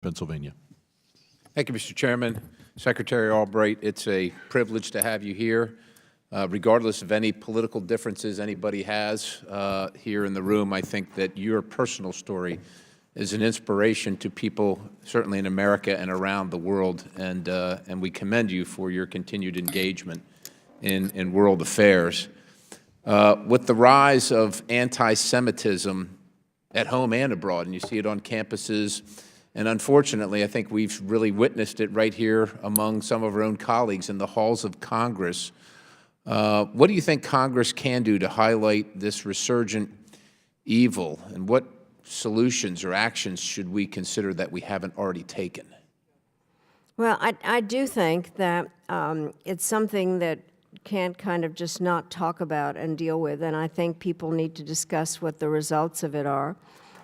Pennsylvania. Thank you, Mr. Chairman. Secretary Albright, it's a privilege to have you here. Regardless of any political differences anybody has here in the room, I think that your personal story is an inspiration to people, certainly in America and around the world, and we commend you for your continued engagement in world affairs. With the rise of anti-Semitism at home and abroad, and you see it on campuses, and unfortunately, I think we've really witnessed it right here among some of our own colleagues in the halls of Congress. What do you think Congress can do to highlight this resurgent evil, and what solutions or actions should we consider that we haven't already taken? Well, I do think that it's something that can't kind of just not talk about and deal with, and I think people need to discuss what the results of it are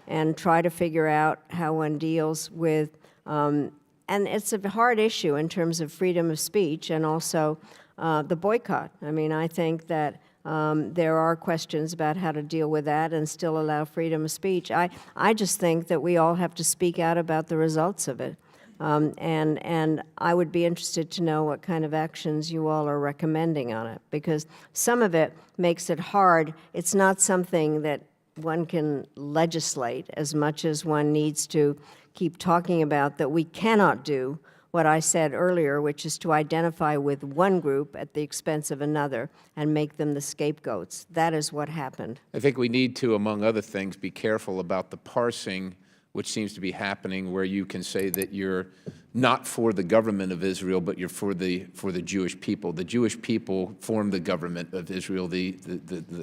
and try to figure out how one deals with, and it's a hard issue in terms of freedom of speech and also the boycott. I mean, I think that there are questions about how to deal with that and still allow freedom of speech. I just think that we all have to speak out about the results of it. And I would be interested to know what kind of actions you all are recommending on it, because some of it makes it hard. It's not something that one can legislate as much as one needs to keep talking about that we cannot do what I said earlier, which is to identify with one group at the expense of another and make them the scapegoats. That is what happened. I think we need to, among other things, be careful about the parsing which seems to be happening, where you can say that you're not for the government of Israel, but you're for the Jewish people. The Jewish people form the government of Israel. The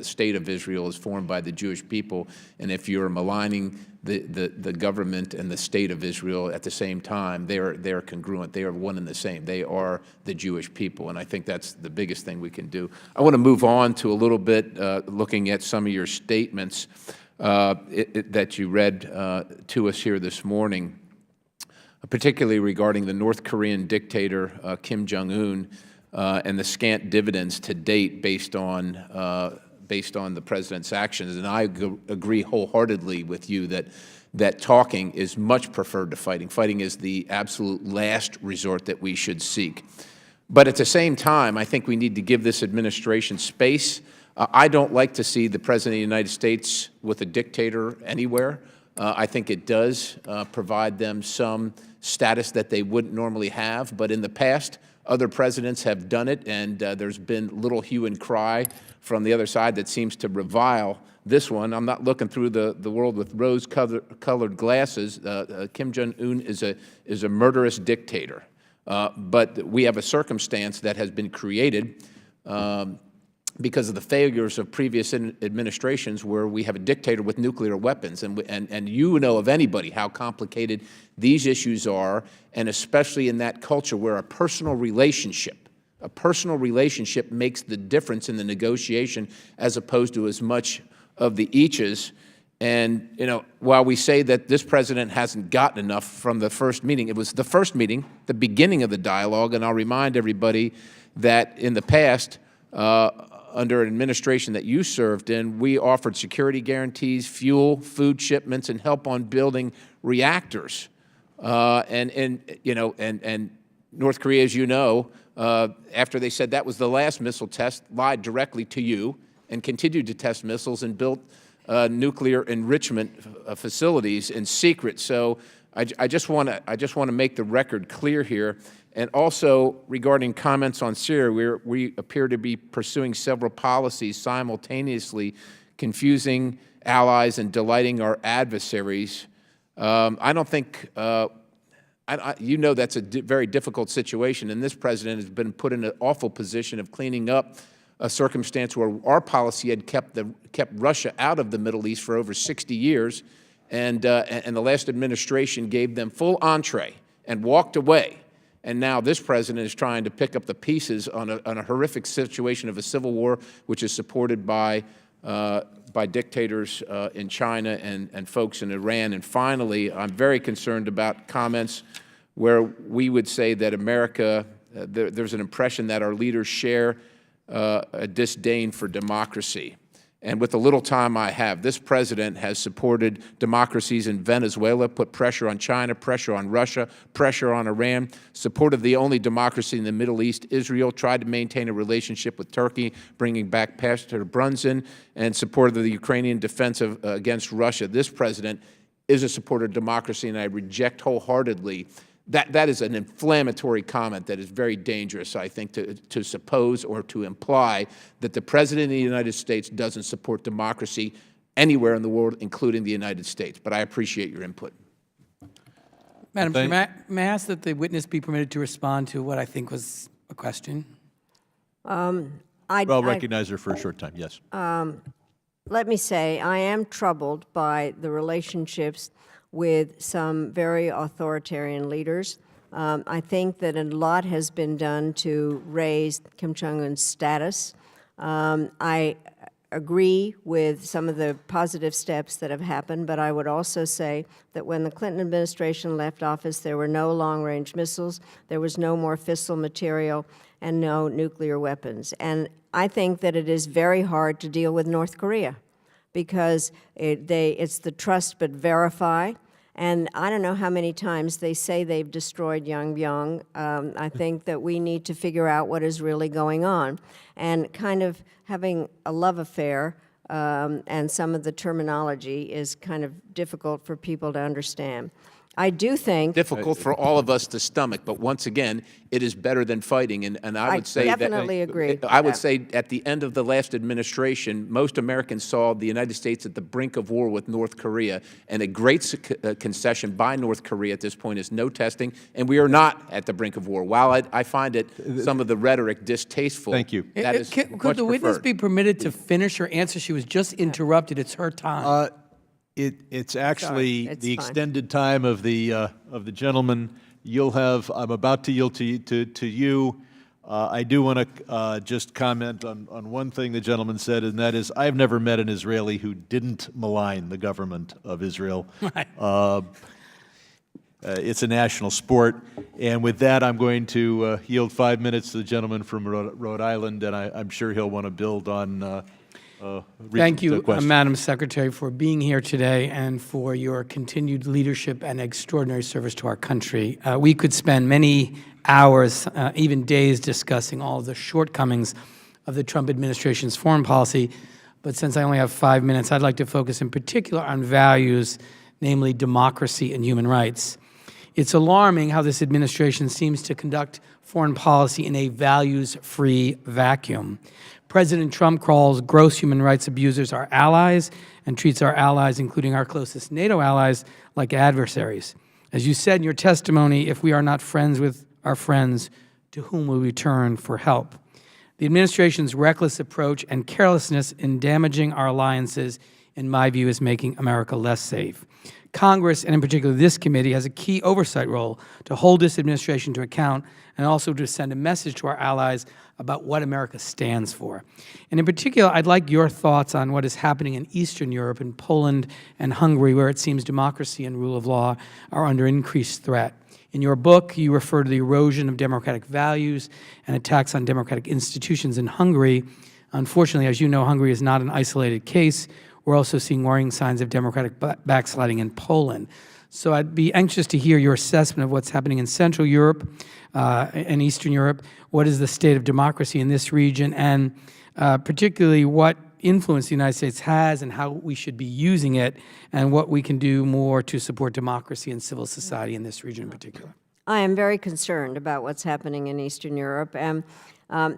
state of Israel is formed by the Jewish people. And if you're maligning the government and the state of Israel at the same time, they're congruent. They are one and the same. They are the Jewish people. And I think that's the biggest thing we can do. I want to move on to a little bit looking at some of your statements that you read to us here this morning, particularly regarding the North Korean dictator Kim Jong-un and the scant dividends to date based on the President's actions. And I agree wholeheartedly with you that talking is much preferred to fighting. Fighting is the absolute last resort that we should seek. But at the same time, I think we need to give this administration space. I don't like to see the President of the United States with a dictator anywhere. I think it does provide them some status that they wouldn't normally have. But in the past, other presidents have done it, and there's been little hue and cry from the other side that seems to revile this one. I'm not looking through the world with rose-colored glasses. Kim Jong-un is a murderous dictator. But we have a circumstance that has been created because of the failures of previous administrations, where we have a dictator with nuclear weapons. And you know of anybody how complicated these issues are, and especially in that culture where a personal relationship makes the difference in the negotiation as opposed to as much of the eaches. And, you know, while we say that this president hasn't gotten enough from the first meeting, it was the first meeting, the beginning of the dialogue, and I'll remind everybody that in the past, under an administration that you served in, we offered security guarantees, fuel, food shipments, and help on building reactors. And North Korea, as you know, after they said that was the last missile test, lied directly to you and continued to test missiles and built nuclear enrichment facilities in secret. So I just want to make the record clear here. And also, regarding comments on Syria, we appear to be pursuing several policies simultaneously, confusing allies and delighting our adversaries. I don't think, you know, that's a very difficult situation, and this president has been put in an awful position of cleaning up a circumstance where our policy had kept Russia out of the Middle East for over 60 years, and the last administration gave them full entree and walked away. And now this president is trying to pick up the pieces on a horrific situation of a civil war, which is supported by dictators in China and folks in Iran. And finally, I'm very concerned about comments where we would say that America, there's an impression that our leaders share a disdain for democracy. And with the little time I have, this president has supported democracies in Venezuela, put pressure on China, pressure on Russia, pressure on Iran, supported the only democracy in the Middle East, Israel, tried to maintain a relationship with Turkey, bringing back Pastor Brunson, and supported the Ukrainian defense against Russia. This president is a supporter of democracy, and I reject wholeheartedly that is an inflammatory comment that is very dangerous, I think, to suppose or to imply that the President of the United States doesn't support democracy anywhere in the world, including the United States. But I appreciate your input. Madam Chair, may I ask that the witness be permitted to respond to what I think was a question? I'll recognize her for a short time, yes. Let me say, I am troubled by the relationships with some very authoritarian leaders. I think that a lot has been done to raise Kim Jong-un's status. I agree with some of the positive steps that have happened, but I would also say that when the Clinton administration left office, there were no long-range missiles, there was no more fissile material, and no nuclear weapons. And I think that it is very hard to deal with North Korea because it's the trust but verify. And I don't know how many times they say they've destroyed Yongbyon. I think that we need to figure out what is really going on. And kind of having a love affair and some of the terminology is kind of difficult for people to understand. I do think difficult for all of us to stomach, but once again, it is better than fighting. And I would say definitely agree. I would say at the end of the last administration, most Americans saw the United States at the brink of war with North Korea, and a great concession by North Korea at this point is no testing, and we are not at the brink of war. While I find it some of the rhetoric distasteful, thank you. That is Could the witness be permitted to finish her answer? She was just interrupted. It's her time. It's actually It's the fine. extended time of the gentleman. You'll have. I'm about to yield to you. I do want to just comment on one thing the gentleman said, and that is, I've never met an Israeli who didn't malign the government of Israel. It's a national sport, and with that, I'm going to yield 5 minutes to the gentleman from Rhode Island, and I'm sure he'll want to build on. Thank you, Madam Secretary, for being here today and for your continued leadership and extraordinary service to our country. We could spend many hours, even days, discussing all of the shortcomings of the Trump administration's foreign policy, but since I only have 5 minutes, I'd like to focus in particular on values, namely democracy and human rights. It's alarming how this administration seems to conduct foreign policy in a values-free vacuum. President Trump calls gross human rights abusers our allies and treats our allies, including our closest NATO allies, like adversaries. As you said in your testimony, if we are not friends with our friends, to whom will we turn for help? The administration's reckless approach and carelessness in damaging our alliances, in my view, is making America less safe. Congress, and in particular this committee, has a key oversight role to hold this administration to account and also to send a message to our allies about what America stands for. And in particular, I'd like your thoughts on what is happening in Eastern Europe, in Poland and Hungary, where it seems democracy and rule of law are under increased threat. In your book, you refer to the erosion of democratic values and attacks on democratic institutions in Hungary. Unfortunately, as you know, Hungary is not an isolated case. We're also seeing worrying signs of democratic backsliding in Poland. So I'd be anxious to hear your assessment of what's happening in Central Europe and Eastern Europe. What is the state of democracy in this region, and particularly what influence the United States has and how we should be using it, and what we can do more to support democracy and civil society in this region in particular? I am very concerned about what's happening in Eastern Europe. And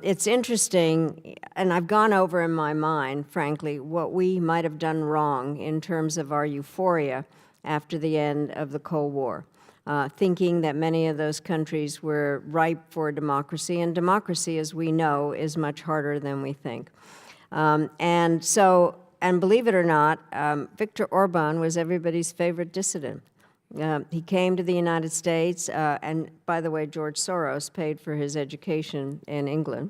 it's interesting, and I've gone over in my mind, frankly, what we might have done wrong in terms of our euphoria after the end of the Cold War, thinking that many of those countries were ripe for democracy, and democracy, as we know, is much harder than we think. And believe it or not, Viktor Orban was everybody's favorite dissident. He came to the United States, and by the way, George Soros paid for his education in England.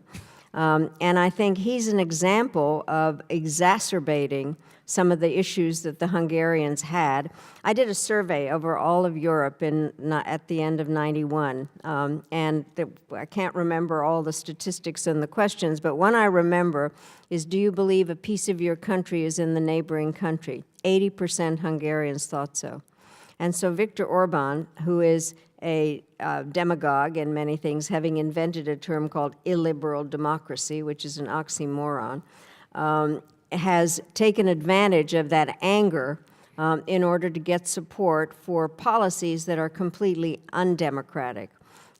And I think he's an example of exacerbating some of the issues that the Hungarians had. I did a survey over all of Europe at the end of '91, and I can't remember all the statistics and the questions, but one I remember is, do you believe a piece of your country is in the neighboring country? 80% Hungarians thought so. And so Viktor Orban, who is a demagogue in many things, having invented a term called illiberal democracy, which is an oxymoron, has taken advantage of that anger in order to get support for policies that are completely undemocratic.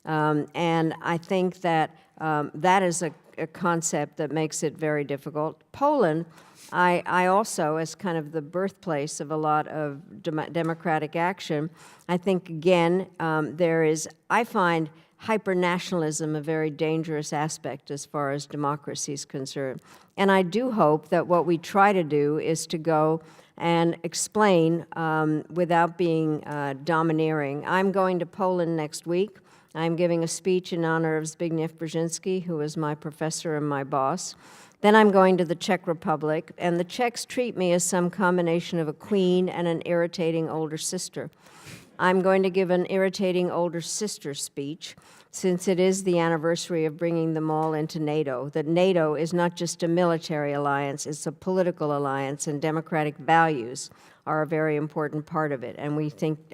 And I think that that is a concept that makes it very difficult. Poland, I also, as kind of the birthplace of a lot of democratic action, I think, again, I find hyper-nationalism a very dangerous aspect as far as democracy is concerned. And I do hope that what we try to do is to go and explain without being domineering. I'm going to Poland next week. I'm giving a speech in honor of Zbigniew Brzezinski, who was my professor and my boss. Then I'm going to the Czech Republic, and the Czechs treat me as some combination of a queen and an irritating older sister. I'm going to give an irritating older sister speech, since it is the anniversary of bringing them all into NATO, that NATO is not just a military alliance, it's a political alliance, and democratic values are a very important part of it. And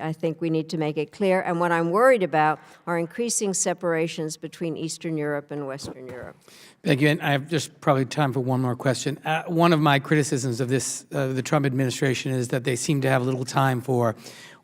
I think we need to make it clear. And what I'm worried about are increasing separations between Eastern Europe and Western Europe. Thank you. And I have just probably time for one more question. One of my criticisms of the Trump administration is that they seem to have little time for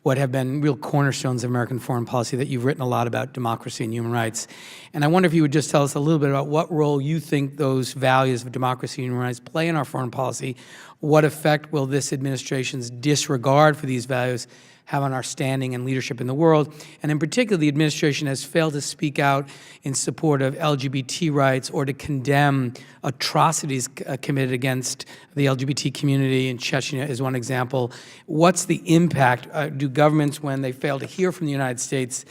what have been real cornerstones of American foreign policy, that you've written a lot about democracy and human rights. And I wonder if you would just tell us a little bit about what role you think those values of democracy and human rights play in our foreign policy. What effect will this administration's disregard for these values have on our standing and leadership in the world? And in particular, the administration has failed to speak out in support of LGBT rights or to condemn atrocities committed against the LGBT community in Chechnya is one example. What's the impact? Do governments, when they fail to hear from the United States,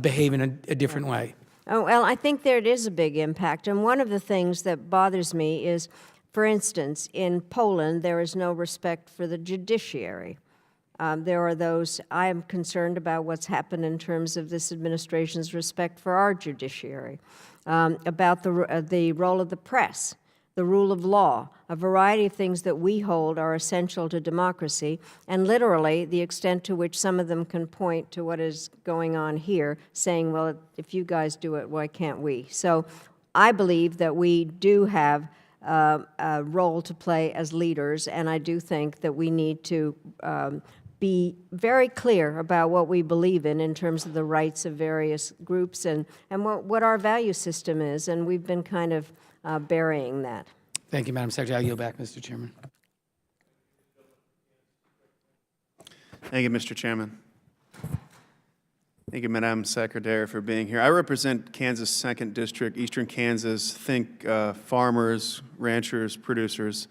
behave in a different way? Oh, well, I think there is a big impact. And one of the things that bothers me is, for instance, in Poland, there is no respect for the judiciary. There are those, I am concerned about what's happened in terms of this administration's respect for our judiciary, about the role of the press, the rule of law, a variety of things that we hold are essential to democracy, and literally the extent to which some of them can point to what is going on here, saying, well, if you guys do it, why can't we? So I believe that we do have a role to play as leaders, and I do think that we need to be very clear about what we believe in terms of the rights of various groups and what our value system is, and we've been kind of burying that. Thank you, Madam Secretary. I'll yield back, Mr. Chairman. Thank you, Mr. Chairman. Thank you, Madam Secretary, for being here. I represent Kansas 2nd District, Eastern Kansas. Think farmers, ranchers, producers.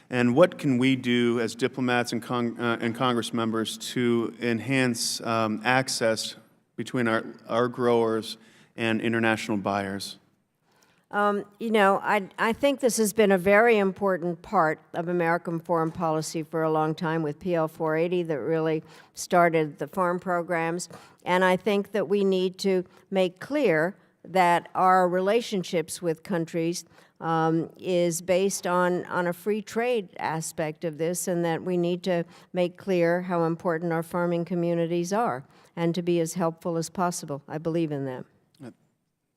And what can we do as diplomats and Congress members to enhance access between our growers and international buyers? You know, I think this has been a very important part of American foreign policy for a long time, with PL 480 that really started the farm programs. And I think that we need to make clear that our relationships with countries is based on a free trade aspect of this, and that we need to make clear how important our farming communities are and to be as helpful as possible. I believe in that.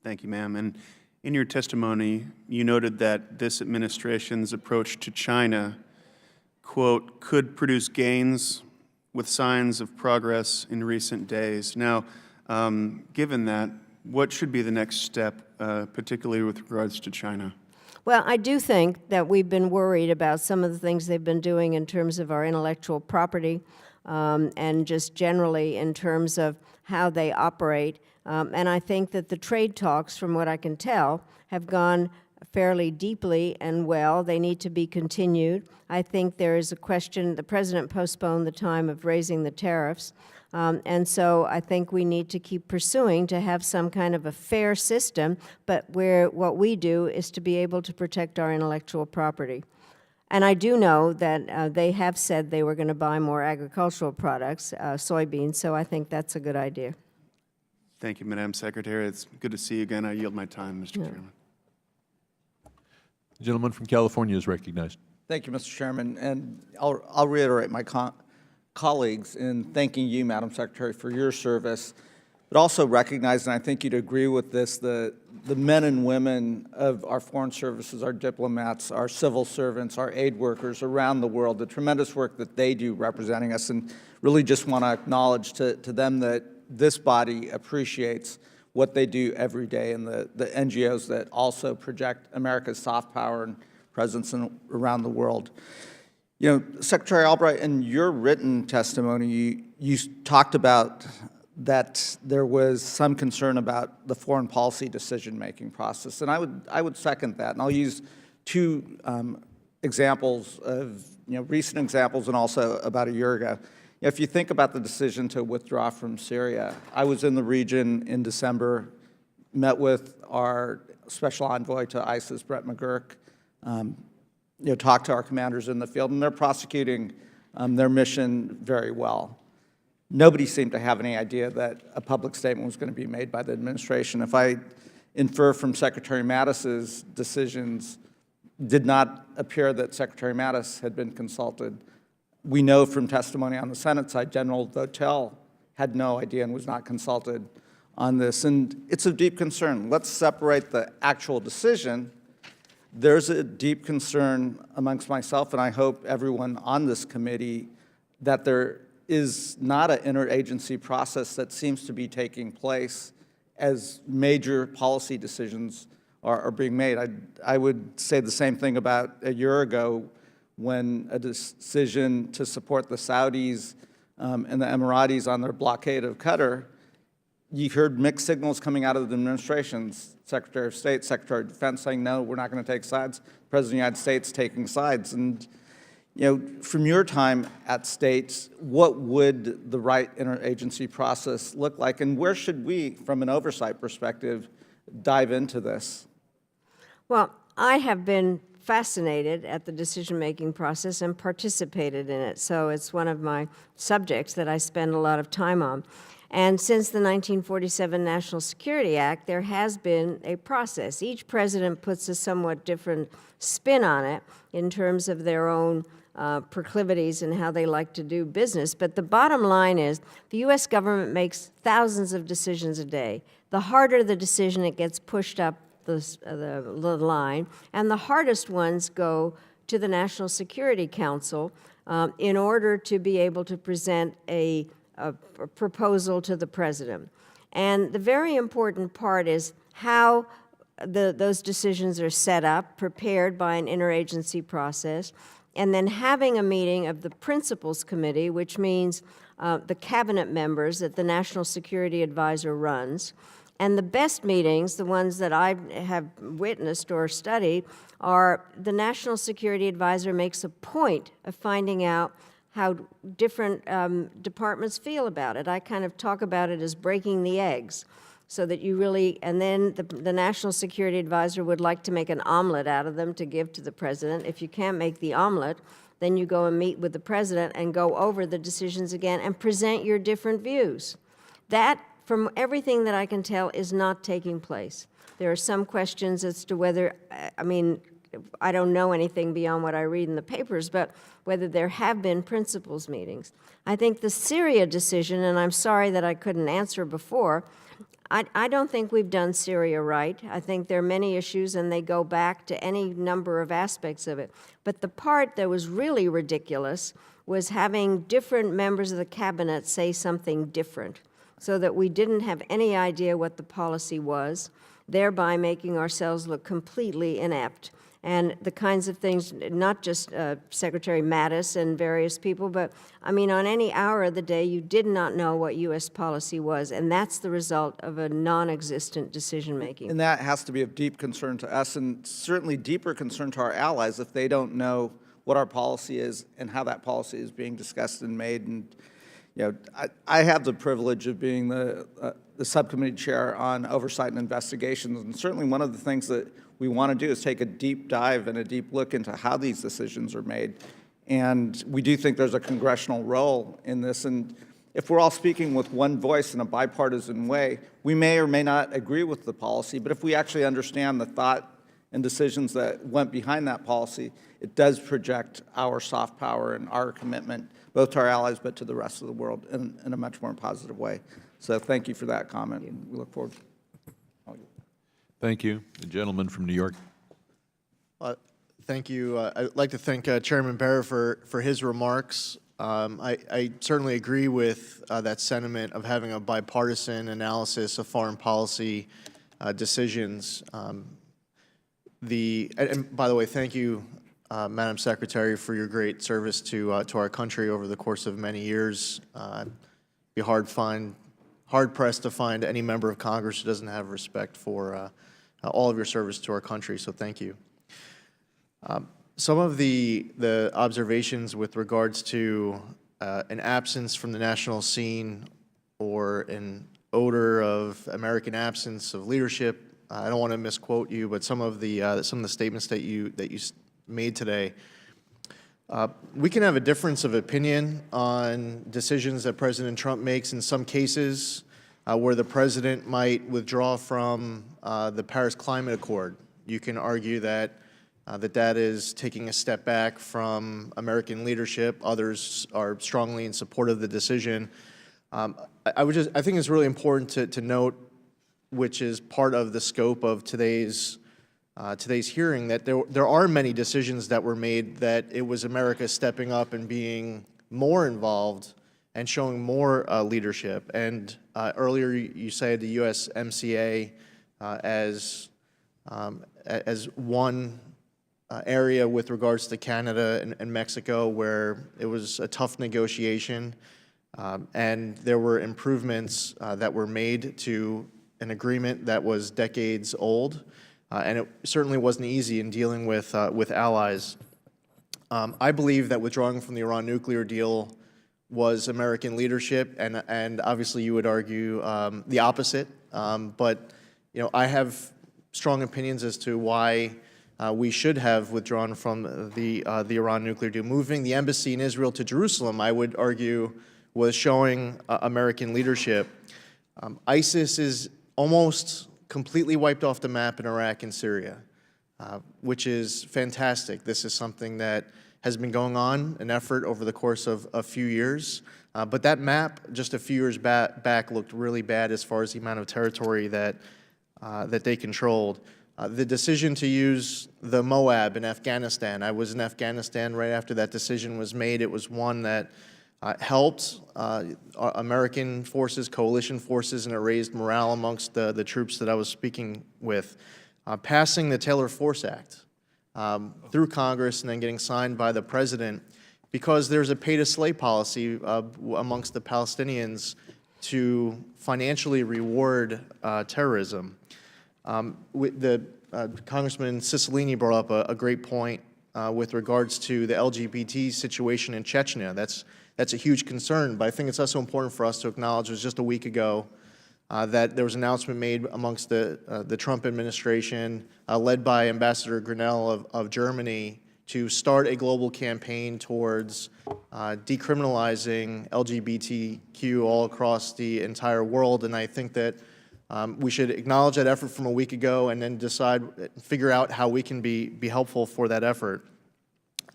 Thank you, ma'am. And in your testimony, you noted that this administration's approach to China, quote, could produce gains with signs of progress in recent days. Now, given that, what should be the next step, particularly with regards to China? Well, I do think that we've been worried about some of the things they've been doing in terms of our intellectual property and just generally in terms of how they operate. And I think that the trade talks, from what I can tell, have gone fairly deeply and well. They need to be continued. I think there is a question, the President postponed the time of raising the tariffs. And so I think we need to keep pursuing to have some kind of a fair system, but where what we do is to be able to protect our intellectual property. And I do know that they have said they were going to buy more agricultural products, soybeans, so I think that's a good idea. Thank you, Madam Secretary. It's good to see you again. I yield my time, Mr. Chairman. The gentleman from California is recognized. Thank you, Mr. Chairman. And I'll reiterate my colleagues in thanking you, Madam Secretary, for your service, but also recognize, and I think you'd agree with this, the men and women of our foreign services, our diplomats, our civil servants, our aid workers around the world, the tremendous work that they do representing us, and really just want to acknowledge to them that this body appreciates what they do every day, and the NGOs that also project America's soft power and presence around the world. You know, Secretary Albright, in your written testimony, you talked about that there was some concern about the foreign policy decision-making process, and I would second that. And I'll use two examples of, recent examples and also about a year ago. If you think about the decision to withdraw from Syria, I was in the region in December, met with our special envoy to ISIS, Brett McGurk, talked to our commanders in the field, and they're prosecuting their mission very well. Nobody seemed to have any idea that a public statement was going to be made by the administration. If I infer from Secretary Mattis's decisions, did not appear that Secretary Mattis had been consulted. We know from testimony on the Senate side, General Votel had no idea and was not consulted on this. And it's of deep concern. Let's separate the actual decision. There's a deep concern amongst myself, and I hope everyone on this committee, that there is not an interagency process that seems to be taking place as major policy decisions are being made. I would say the same thing about a year ago when a decision to support the Saudis and the Emiratis on their blockade of Qatar, you heard mixed signals coming out of the administrations, Secretary of State, Secretary of Defense saying, no, we're not going to take sides, President of the United States taking sides. And from your time at State, what would the right interagency process look like, and where should we, from an oversight perspective, dive into this? Well, I have been fascinated at the decision-making process and participated in it, so it's one of my subjects that I spend a lot of time on. And since the 1947 National Security Act, there has been a process. Each president puts a somewhat different spin on it in terms of their own proclivities and how they like to do business. But the bottom line is the U.S. government makes thousands of decisions a day. The harder the decision, it gets pushed up the line, and the hardest ones go to the National Security Council in order to be able to present a proposal to the president. And the very important part is how those decisions are set up, prepared by an interagency process, and then having a meeting of the Principals Committee, which means the cabinet members that the National Security Advisor runs. And the best meetings, the ones that I have witnessed or studied, are the National Security Advisor makes a point of finding out how different departments feel about it. I kind of talk about it as breaking the eggs, so that you really, and then the National Security Advisor would like to make an omelet out of them to give to the president. If you can't make the omelet, then you go and meet with the president and go over the decisions again and present your different views. That, from everything that I can tell, is not taking place. There are some questions as to whether, I don't know anything beyond what I read in the papers, but whether there have been principals meetings. I think the Syria decision, and I'm sorry that I couldn't answer before, I don't think we've done Syria right. I think there are many issues, and they go back to any number of aspects of it. But the part that was really ridiculous was having different members of the cabinet say something different, so that we didn't have any idea what the policy was, thereby making ourselves look completely inept. And the kinds of things, not just Secretary Mattis and various people, but on any hour of the day, you did not know what U.S. policy was, and that's the result of a non-existent decision-making. And that has to be of deep concern to us, and certainly deeper concern to our allies if they don't know what our policy is and how that policy is being discussed and made. And I have the privilege of being the the subcommittee chair on oversight and investigations. And certainly one of the things that we want to do is take a deep dive and a deep look into how these decisions are made. And we do think there's a congressional role in this. And if we're all speaking with one voice in a bipartisan way, we may or may not agree with the policy, but if we actually understand the thought and decisions that went behind that policy, it does project our soft power and our commitment, both to our allies but to the rest of the world in a much more positive way. So thank you for that comment. We look forward to Thank you. The gentleman from New York. Thank you. I'd like to thank Chairman Barrett for his remarks. I certainly agree with that sentiment of having a bipartisan analysis of foreign policy decisions. And by the way, thank you, Madam Secretary, for your great service to our country over the course of many years. It'd be hard-pressed to find any member of Congress who doesn't have respect for all of your service to our country, so thank you. Some of the observations with regards to an absence from the national scene or an odor of American absence of leadership, I don't want to misquote you, but some of the statements that you made today, we can have a difference of opinion on decisions that President Trump makes in some cases where the president might withdraw from the Paris Climate Accord. You can argue that that is taking a step back from American leadership. Others are strongly in support of the decision. I think it's really important to note, which is part of the scope of today's hearing, that there are many decisions that were made that it was America stepping up and being more involved and showing more leadership. And earlier you cited the USMCA as one area with regards to Canada and Mexico where it was a tough negotiation, and there were improvements that were made to an agreement that was decades old, and it certainly wasn't easy in dealing with allies. I believe that withdrawing from the Iran nuclear deal was American leadership, and obviously you would argue the opposite. But I have strong opinions as to why we should have withdrawn from the Iran nuclear deal. Moving the embassy in Israel to Jerusalem, I would argue, was showing American leadership. ISIS is almost completely wiped off the map in Iraq and Syria, which is fantastic. This is something that has been going on, an effort over the course of a few years. But that map just a few years back looked really bad as far as the amount of territory that they controlled. The decision to use the Moab in Afghanistan, I was in Afghanistan right after that decision was made. It was one that helped American forces, coalition forces, and it raised morale amongst the troops that I was speaking with. Passing the Taylor Force Act through Congress and then getting signed by the president, because there's a pay-to-slay policy amongst the Palestinians to financially reward terrorism. Congressman Cicilline brought up a great point with regards to the LGBT situation in Chechnya. That's a huge concern, but I think it's also important for us to acknowledge it was just a week ago that there was an announcement made amongst the Trump administration, led by Ambassador Grinnell of Germany, to start a global campaign towards decriminalizing LGBTQ all across the entire world. And I think that we should acknowledge that effort from a week ago and then figure out how we can be helpful for that effort.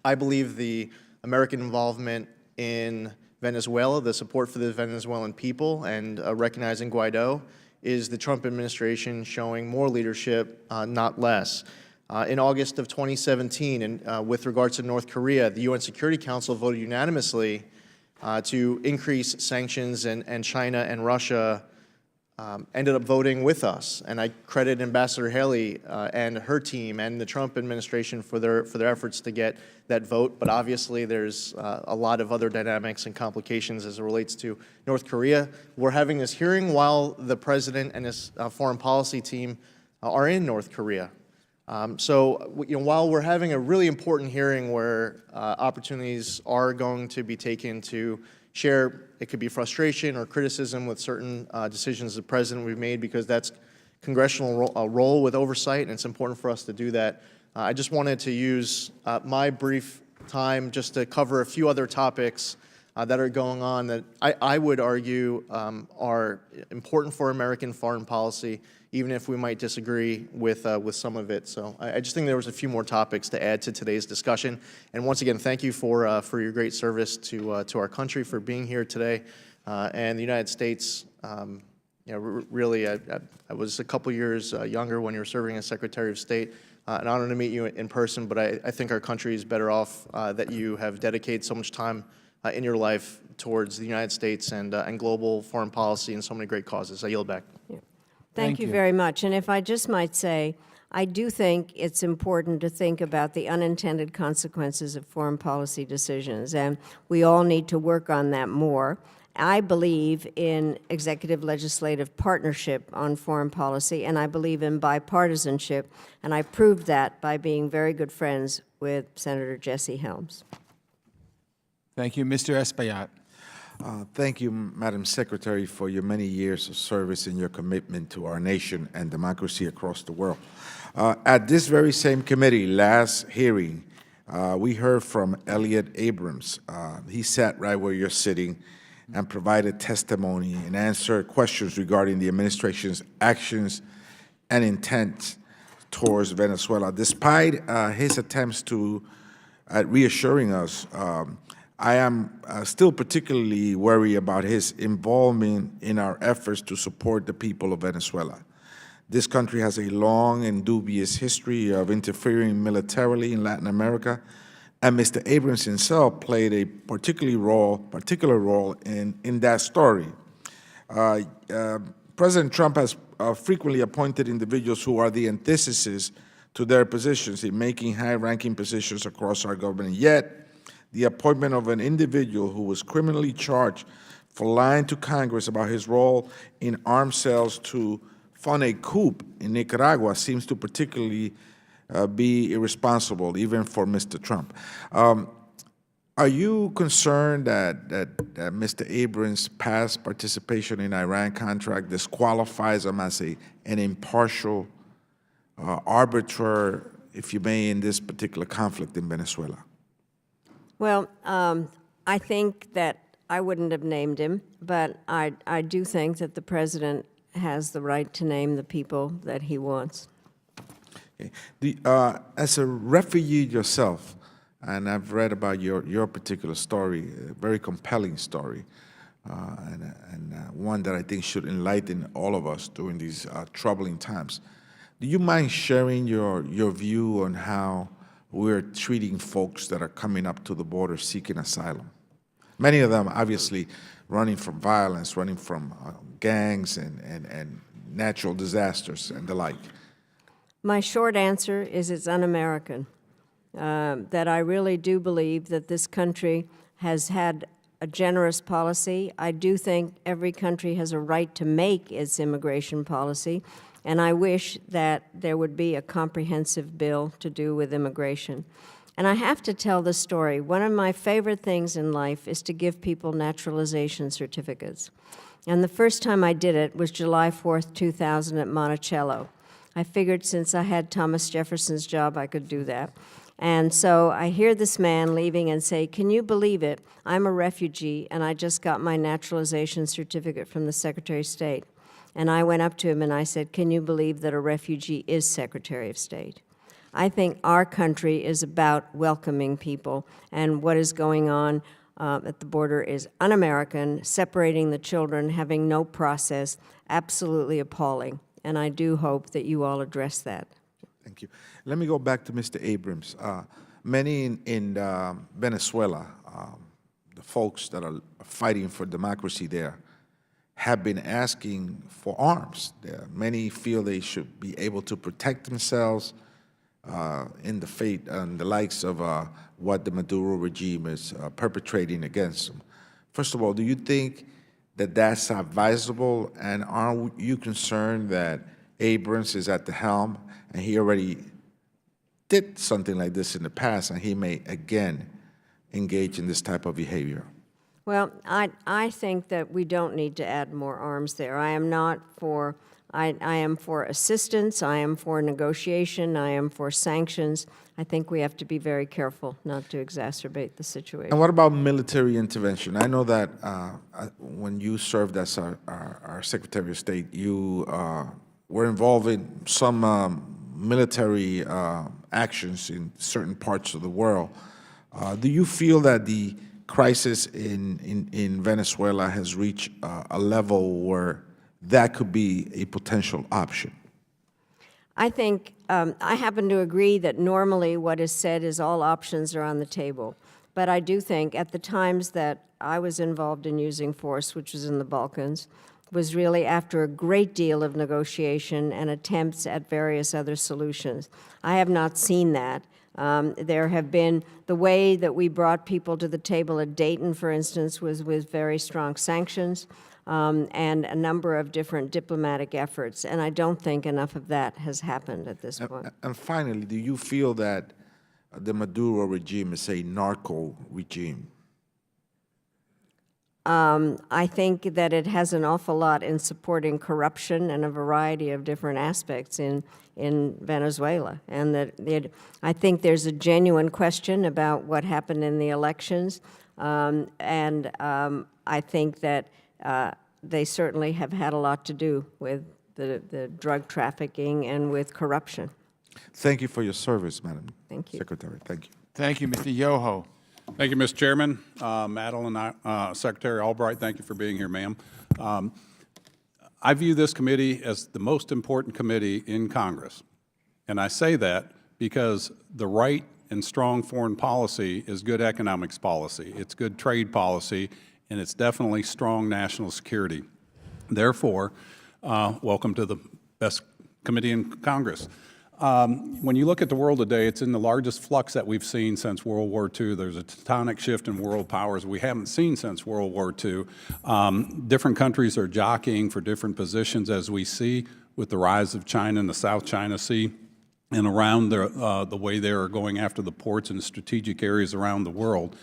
I believe the American involvement in Venezuela, the support for the Venezuelan people, and recognizing Guaido is the Trump administration showing more leadership, not less. In August of 2017, and with regards to North Korea, the UN Security Council voted unanimously to increase sanctions, and China and Russia ended up voting with us. And I credit Ambassador Haley and her team and the Trump administration for their efforts to get that vote. But obviously, there's a lot of other dynamics and complications as it relates to North Korea. We're having this hearing while the president and his foreign policy team are in North Korea. So while we're having a really important hearing where opportunities are going to be taken to share, it could be frustration or criticism with certain decisions the President we've made, because that's Congressional role with oversight, and it's important for us to do that. I just wanted to use my brief time just to cover a few other topics that are going on that I would argue are important for American foreign policy, even if we might disagree with some of it. So I just think there was a few more topics to add to today's discussion. And once again, thank you for your great service to our country, for being here today, and the United States. Really, I was a couple years younger when you were serving as Secretary of State. An honor to meet you in person, but I think our country is better off that you have dedicated so much time in your life towards the United States and global foreign policy and so many great causes. I yield back. Yeah. Thank you very much. And if I just might say, I do think it's important to think about the unintended consequences of foreign policy decisions, and we all need to work on that more. I believe in executive legislative partnership on foreign policy, and I believe in bipartisanship, and I proved that by being very good friends with Senator Jesse Helms. Thank you. Mr. Espaillat. Thank you, Madam Secretary, for your many years of service and your commitment to our nation and democracy across the world. At this very same committee, last hearing, we heard from Elliot Abrams. He sat right where you're sitting and provided testimony and answered questions regarding the administration's actions and intent towards Venezuela. Despite his attempts at reassuring us, I am still particularly worried about his involvement in our efforts to support the people of Venezuela. This country has a long and dubious history of interfering militarily in Latin America, and Mr. Abrams himself played a particular role in that story. President Trump has frequently appointed individuals who are the antithesis to their positions in making high-ranking positions across our government. Yet, the appointment of an individual who was criminally charged for lying to Congress about his role in arms sales to fund a coup in Nicaragua seems to particularly be irresponsible, even for Mr. Trump. Are you concerned that Mr. Abrams' past participation in Iran contract disqualifies him as an impartial arbiter, if you may, in this particular conflict in Venezuela? Well, I think that I wouldn't have named him, but I do think that the President has the right to name the people that he wants. Okay. As a refugee yourself, and I've read about your particular story, a very compelling story, and one that I think should enlighten all of us during these troubling times. Do you mind sharing your view on how we're treating folks that are coming up to the border seeking asylum? Many of them, obviously, running from violence, running from gangs and natural disasters and the like. My short answer is it's un-American. That I really do believe that this country has had a generous policy. I do think every country has a right to make its immigration policy, and I wish that there would be a comprehensive bill to do with immigration. And I have to tell the story. One of my favorite things in life is to give people naturalization certificates. And the first time I did it was July 4th, 2000 at Monticello. I figured since I had Thomas Jefferson's job, I could do that. And so I hear this man leaving and say, "Can you believe it? I'm a refugee, and I just got my naturalization certificate from the Secretary of State." And I went up to him and I said, "Can you believe that a refugee is Secretary of State?" I think our country is about welcoming people, and what is going on at the border is un-American, separating the children, having no process, absolutely appalling. And I do hope that you all address that. Thank you. Let me go back to Mr. Abrams. Many in Venezuela, the folks that are fighting for democracy there, have been asking for arms. Many feel they should be able to protect themselves in the fate and the likes of what the Maduro regime is perpetrating against them. First of all, do you think that that's advisable, and are you concerned that Abrams is at the helm and he already did something like this in the past and he may again engage in this type of behavior? Well, I think that we don't need to add more arms there. I am not for, I am for assistance, I am for negotiation, I am for sanctions. I think we have to be very careful not to exacerbate the situation. And what about military intervention? I know that when you served as our Secretary of State, you were involved in some military actions in certain parts of the world. Do you feel that the crisis in Venezuela has reached a level where that could be a potential option? I think I happen to agree that normally what is said is all options are on the table. But I do think at the times that I was involved in using force, which was in the Balkans, was really after a great deal of negotiation and attempts at various other solutions. I have not seen that. There have been, the way that we brought people to the table at Dayton, for instance, was with very strong sanctions and a number of different diplomatic efforts. And I don't think enough of that has happened at this point. And finally, do you feel that the Maduro regime is a narco regime? I think that it has an awful lot in supporting corruption and a variety of different aspects in Venezuela. And that I think there's a genuine question about what happened in the elections. I think that they certainly have had a lot to do with the drug trafficking and with corruption. Thank you for your service, Madam Thank you. Secretary. Thank you. Thank you, Mr. Yoho. Thank you, Mr. Chairman. Madeline, Secretary Albright, thank you for being here, ma'am. I view this committee as the most important committee in Congress. And I say that because the right and strong foreign policy is good economics policy. It's good trade policy, and it's definitely strong national security. Therefore, welcome to the best committee in Congress. When you look at the world today, it's in the largest flux that we've seen since World War II. There's a tectonic shift in world powers we haven't seen since World War II. Different countries are jockeying for different positions, as we see with the rise of China in the South China Sea and around the way they are going after the ports and strategic areas around the world.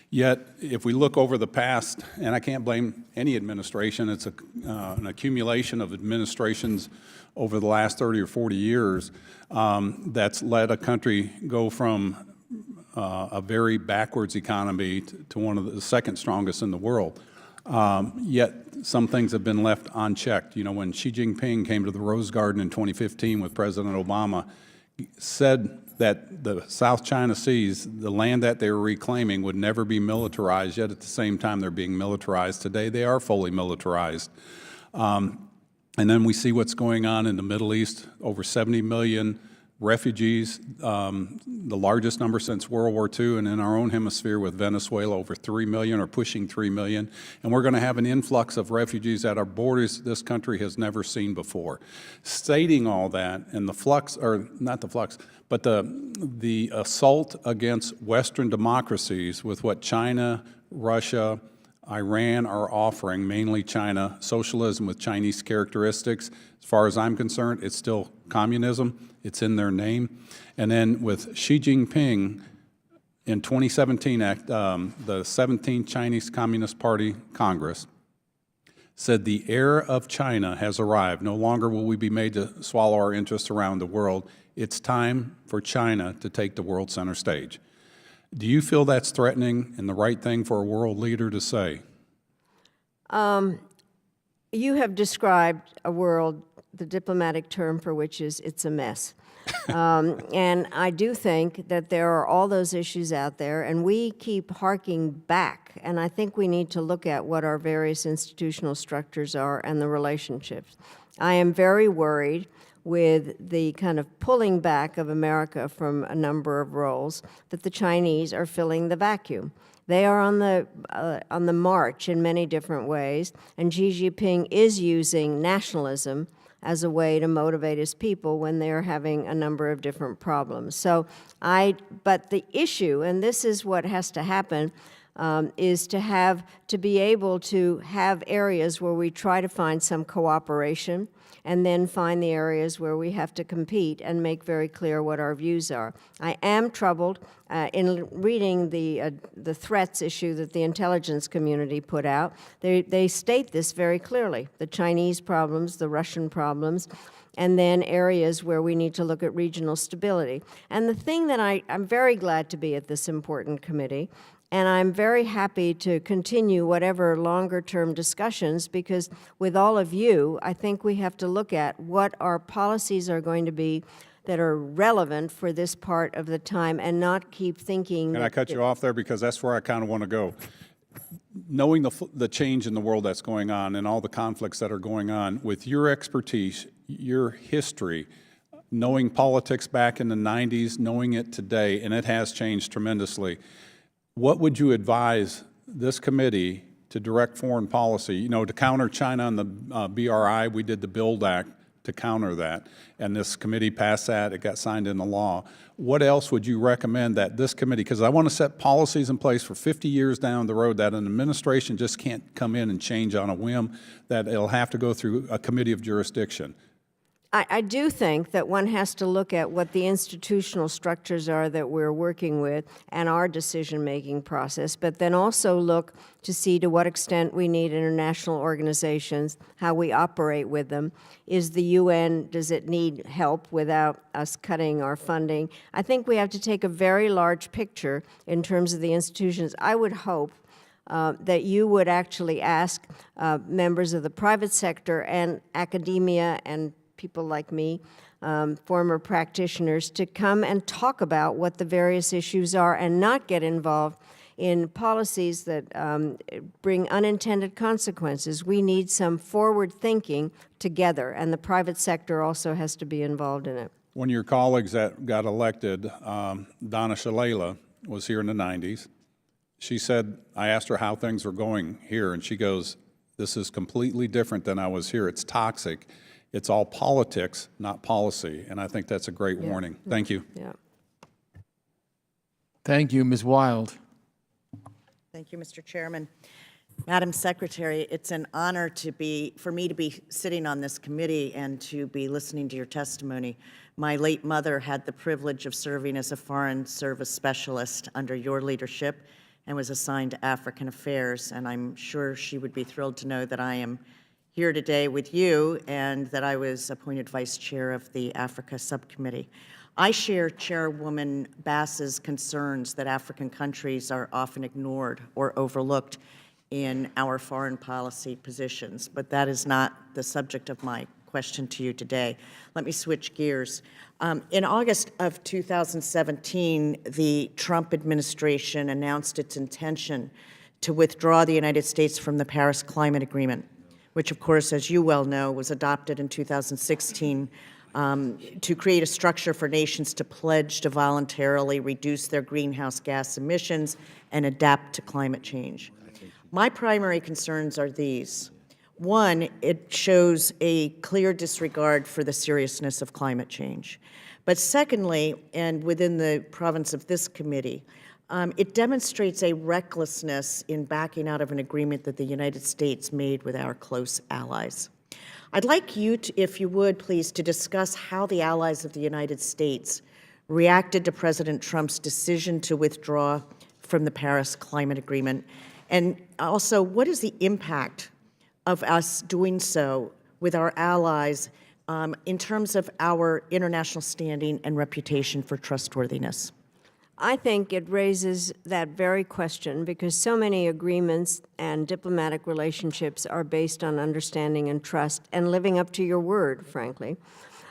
Yet, if we look over the past, and I can't blame any administration, it's an accumulation of administrations over the last 30 or 40 years that's let a country go from a very backwards economy to one of the second strongest in the world. Yet some things have been left unchecked. You know, when Xi Jinping came to the Rose Garden in 2015 with President Obama, said that the South China Seas, the land that they were reclaiming, would never be militarized, yet at the same time they're being militarized. Today they are fully militarized. And then we see what's going on in the Middle East, over 70 million refugees, the largest number since World War II, and in our own hemisphere with Venezuela, over 3 million or pushing 3 million. And we're going to have an influx of refugees at our borders this country has never seen before. Stating all that, and the flux, or not the flux, but the assault against Western democracies with what China, Russia, Iran are offering, mainly China, socialism with Chinese characteristics. As far as I'm concerned, it's still communism. It's in their name. And then with Xi Jinping, in 2017, the 17th Chinese Communist Party Congress said the era of China has arrived. No longer will we be made to swallow our interests around the world. It's time for China to take the world center stage. Do you feel that's threatening and the right thing for a world leader to say? You have described a world, the diplomatic term for which is it's a mess. And I do think that there are all those issues out there, and we keep harking back. And I think we need to look at what our various institutional structures are and the relationships. I am very worried with the kind of pulling back of America from a number of roles, that the Chinese are filling the vacuum. They are on the march in many different ways, and Xi Jinping is using nationalism as a way to motivate his people when they're having a number of different problems. So but the issue, and this is what has to happen, is to be able to have areas where we try to find some cooperation, and then find the areas where we have to compete and make very clear what our views are. I am troubled in reading the threats issue that the intelligence community put out. They state this very clearly, the Chinese problems, the Russian problems, and then areas where we need to look at regional stability. And the thing that I'm very glad to be at this important committee, and I'm very happy to continue whatever longer-term discussions, because with all of you, I think we have to look at what our policies are going to be that are relevant for this part of the time, and not keep thinking. Can I cut you off there? Because that's where I kind of want to go. Knowing the change in the world that's going on and all the conflicts that are going on, with your expertise, your history, knowing politics back in the 90s, knowing it today, and it has changed tremendously, what would you advise this committee to direct foreign policy? You know, to counter China on the BRI, we did the BUILD Act to counter that, and this committee passed that, it got signed into law. What else would you recommend that this committee, because I want to set policies in place for 50 years down the road that an administration just can't come in and change on a whim, that it'll have to go through a committee of jurisdiction? I do think that one has to look at what the institutional structures are that we're working with and our decision-making process, but then also look to see to what extent we need international organizations, how we operate with them. Is the UN, does it need help without us cutting our funding? I think we have to take a very large picture in terms of the institutions. I would hope that you would actually ask members of the private sector and academia and people like me, former practitioners, to come and talk about what the various issues are and not get involved in policies that bring unintended consequences. We need some forward thinking together, and the private sector also has to be involved in it. One of your colleagues that got elected, Donna Shalala, was here in the 90s. She said, I asked her how things were going here, and she goes, this is completely different than I was here. It's toxic. It's all politics, not policy, and I think that's a great warning. Thank you. Yeah. Thank you. Ms. Wild. Thank you, Mr. Chairman. Madam Secretary, it's an honor for me to be sitting on this committee and to be listening to your testimony. My late mother had the privilege of serving as a Foreign Service Specialist under your leadership and was assigned to African Affairs, and I'm sure she would be thrilled to know that I am here today with you and that I was appointed Vice Chair of the Africa Subcommittee. I share Chairwoman Bass's concerns that African countries are often ignored or overlooked in our foreign policy positions, but that is not the subject of my question to you today. Let me switch gears. In August of 2017, the Trump administration announced its intention to withdraw the United States from the Paris Climate Agreement, which, of course, as you well know, was adopted in 2016 to create a structure for nations to pledge to voluntarily reduce their greenhouse gas emissions and adapt to climate change. My primary concerns are these. One, it shows a clear disregard for the seriousness of climate change. But secondly, and within the province of this committee, it demonstrates a recklessness in backing out of an agreement that the United States made with our close allies. I'd like you to, if you would, please, to discuss how the allies of the United States reacted to President Trump's decision to withdraw from the Paris Climate Agreement, and also what is the impact of us doing so with our allies in terms of our international standing and reputation for trustworthiness? I think it raises that very question because so many agreements and diplomatic relationships are based on understanding and trust and living up to your word, frankly.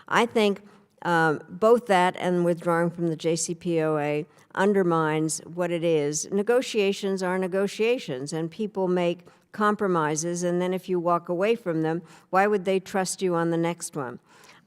I think both that and withdrawing from the JCPOA undermines what it is. Negotiations are negotiations, and people make compromises, and then if you walk away from them, why would they trust you on the next one?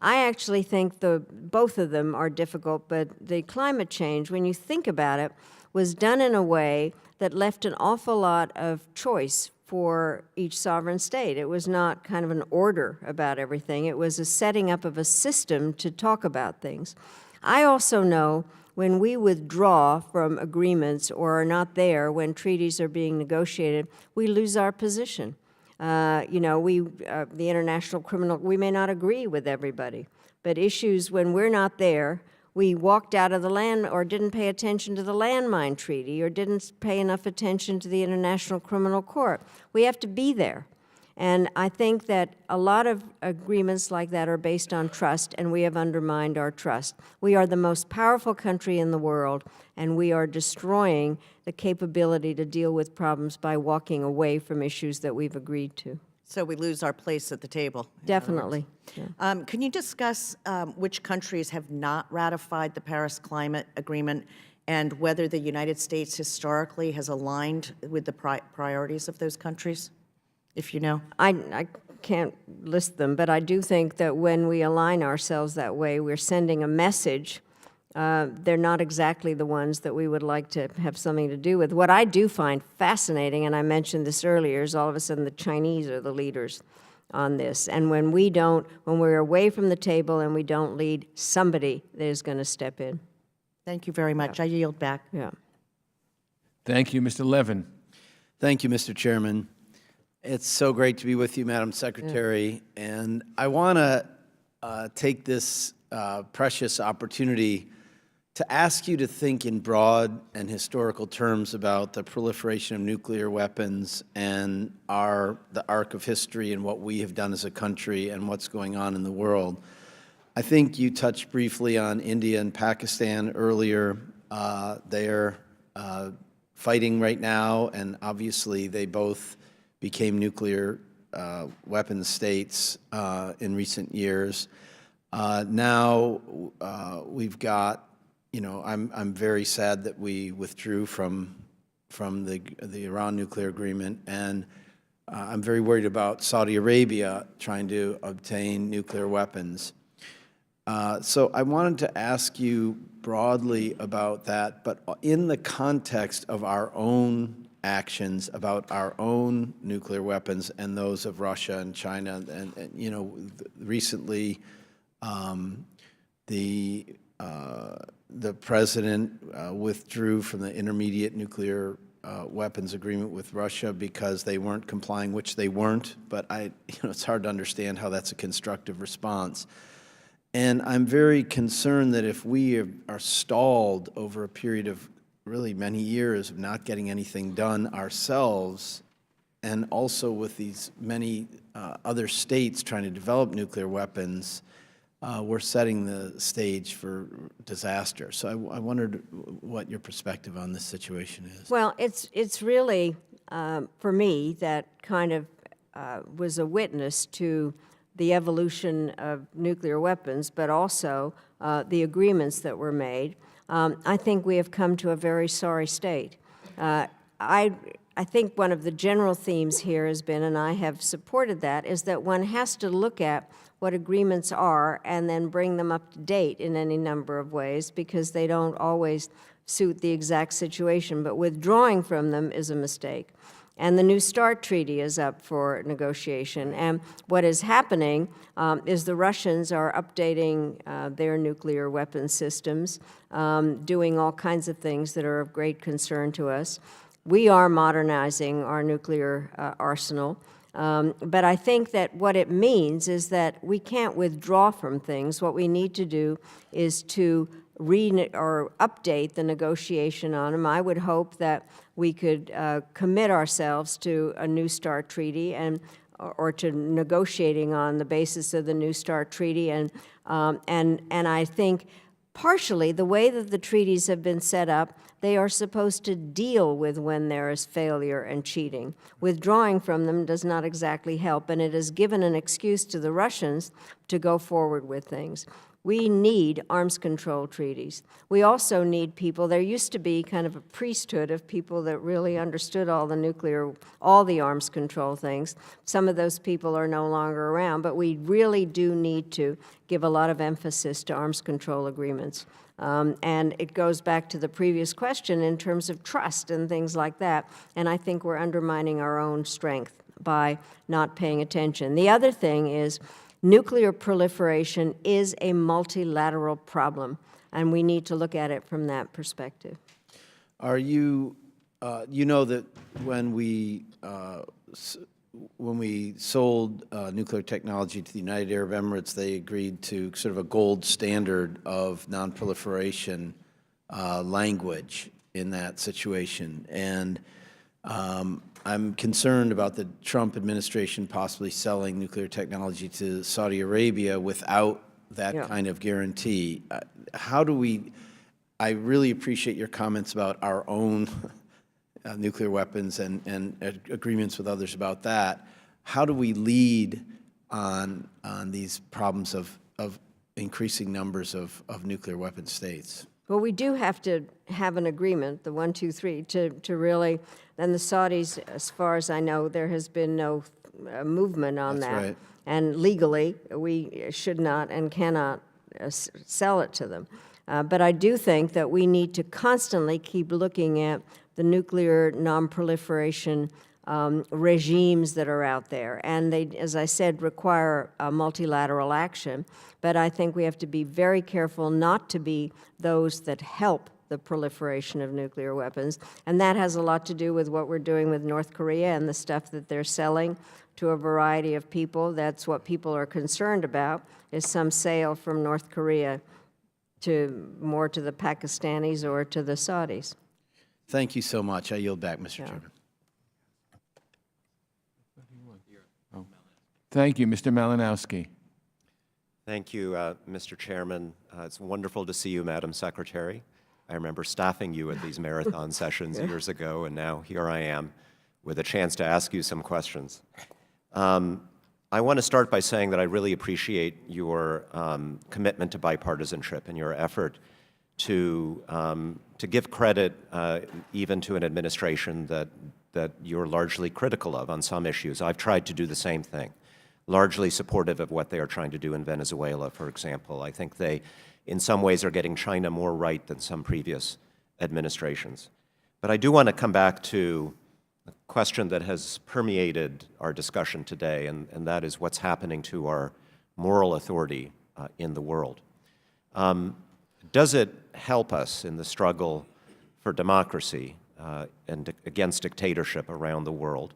I actually think both of them are difficult, but the climate change, when you think about it, was done in a way that left an awful lot of choice for each sovereign state. It was not kind of an order about everything. It was a setting up of a system to talk about things. I also know when we withdraw from agreements or are not there when treaties are being negotiated, we lose our position. You know, the International Criminal, we may not agree with everybody, but issues when we're not there, we walked out of the land or didn't pay attention to the landmine treaty or didn't pay enough attention to the International Criminal Court. We have to be there. And I think that a lot of agreements like that are based on trust, and we have undermined our trust. We are the most powerful country in the world, and we are destroying the capability to deal with problems by walking away from issues that we've agreed to. So we lose our place at the table. Definitely. Yeah. Can you discuss which countries have not ratified the Paris Climate Agreement and whether the United States historically has aligned with the priorities of those countries, if you know? I can't list them, but I do think that when we align ourselves that way, we're sending a message. They're not exactly the ones that we would like to have something to do with. What I do find fascinating, and I mentioned this earlier, is all of a sudden the Chinese are the leaders on this. And when we're away from the table and we don't lead, somebody is going to step in. Thank you very much. I yield back. Yeah. Thank you, Mr. Levin. Thank you, Mr. Chairman. It's so great to be with you, Madam Secretary. And I want to take this precious opportunity to ask you to think in broad and historical terms about the proliferation of nuclear weapons and the arc of history and what we have done as a country and what's going on in the world. I think you touched briefly on India and Pakistan earlier. They're fighting right now, and obviously they both became nuclear weapons states in recent years. Now we've got, you know, I'm very sad that we withdrew from the Iran nuclear agreement, and I'm very worried about Saudi Arabia trying to obtain nuclear weapons. So I wanted to ask you broadly about that, but in the context of our own actions, about our own nuclear weapons and those of Russia and China. And you know, recently the president withdrew from the intermediate nuclear weapons agreement with Russia because they weren't complying, which they weren't, but it's hard to understand how that's a constructive response. And I'm very concerned that if we are stalled over a period of really many years of not getting anything done ourselves, and also with these many other states trying to develop nuclear weapons, we're setting the stage for disaster. So I wondered what your perspective on this situation is. Well, it's really, for me, that kind of was a witness to the evolution of nuclear weapons, but also the agreements that were made. I think we have come to a very sorry state. I think one of the general themes here has been, and I have supported that, is that one has to look at what agreements are and then bring them up to date in any number of ways, because they don't always suit the exact situation. But withdrawing from them is a mistake. And the New START treaty is up for negotiation. And what is happening is the Russians are updating their nuclear weapon systems, doing all kinds of things that are of great concern to us. We are modernizing our nuclear arsenal. But I think that what it means is that we can't withdraw from things. What we need to do is to update the negotiation on them. I would hope that we could commit ourselves to a New START treaty or to negotiating on the basis of the New START treaty. And I think partially the way that the treaties have been set up, they are supposed to deal with when there is failure and cheating. Withdrawing from them does not exactly help, and it has given an excuse to the Russians to go forward with things. We need arms control treaties. We also need people. There used to be kind of a priesthood of people that really understood all the arms control things. Some of those people are no longer around, but we really do need to give a lot of emphasis to arms control agreements. And it goes back to the previous question in terms of trust and things like that. And I think we're undermining our own strength by not paying attention. The other thing is, Nuclear proliferation is a multilateral problem, and we need to look at it from that perspective. Are you, you know that when we sold nuclear technology to the United Arab Emirates, they agreed to sort of a gold standard of nonproliferation language in that situation. And I'm concerned about the Trump administration possibly selling nuclear technology to Saudi Arabia without that kind of guarantee. How do we, I really appreciate your comments about our own nuclear weapons and agreements with others about that. How do we lead on these problems of increasing numbers of nuclear weapon states? Well, we do have to have an agreement, the 1, 2, 3, to really, and the Saudis, as far as I know, there has been no movement on that. Right. And legally, we should not and cannot sell it to them. But I do think that we need to constantly keep looking at the nuclear nonproliferation regimes that are out there. And they, as I said, require multilateral action. But I think we have to be very careful not to be those that help the proliferation of nuclear weapons. And that has a lot to do with what we're doing with North Korea and the stuff that they're selling to a variety of people. That's what people are concerned about, is some sale from North Korea to more to the Pakistanis or to the Saudis. Thank you so much. I yield back, Mr. Chairman. Thank you, Mr. Malinowski. Thank you, Mr. Chairman. It's wonderful to see you, Madam Secretary. I remember staffing you at these marathon sessions years ago, and now here I am with a chance to ask you some questions. I want to start by saying that I really appreciate your commitment to bipartisanship and your effort to give credit even to an administration that you're largely critical of on some issues. I've tried to do the same thing, largely supportive of what they are trying to do in Venezuela, for example. I think they, in some ways, are getting China more right than some previous administrations. But I do want to come back to a question that has permeated our discussion today, and that is what's happening to our moral authority in the world. Does it help us in the struggle for democracy and against dictatorship around the world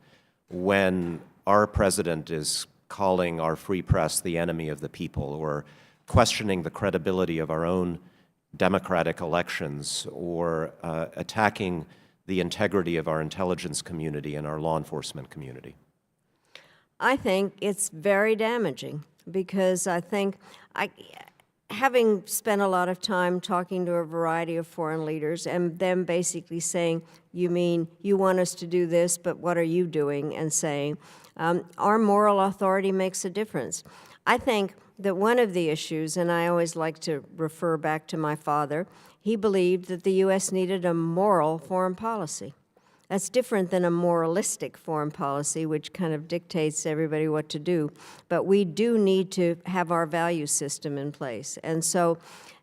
when our president is calling our free press the enemy of the people, or questioning the credibility of our own democratic elections, or attacking the integrity of our intelligence community and our law enforcement community? I think it's very damaging, because I think, having spent a lot of time talking to a variety of foreign leaders and them basically saying, you mean you want us to do this, but what are you doing? And saying, our moral authority makes a difference. I think that one of the issues, and I always like to refer back to my father, he believed that the U.S. needed a moral foreign policy. That's different than a moralistic foreign policy, which kind of dictates everybody what to do. But we do need to have our value system in place. And so,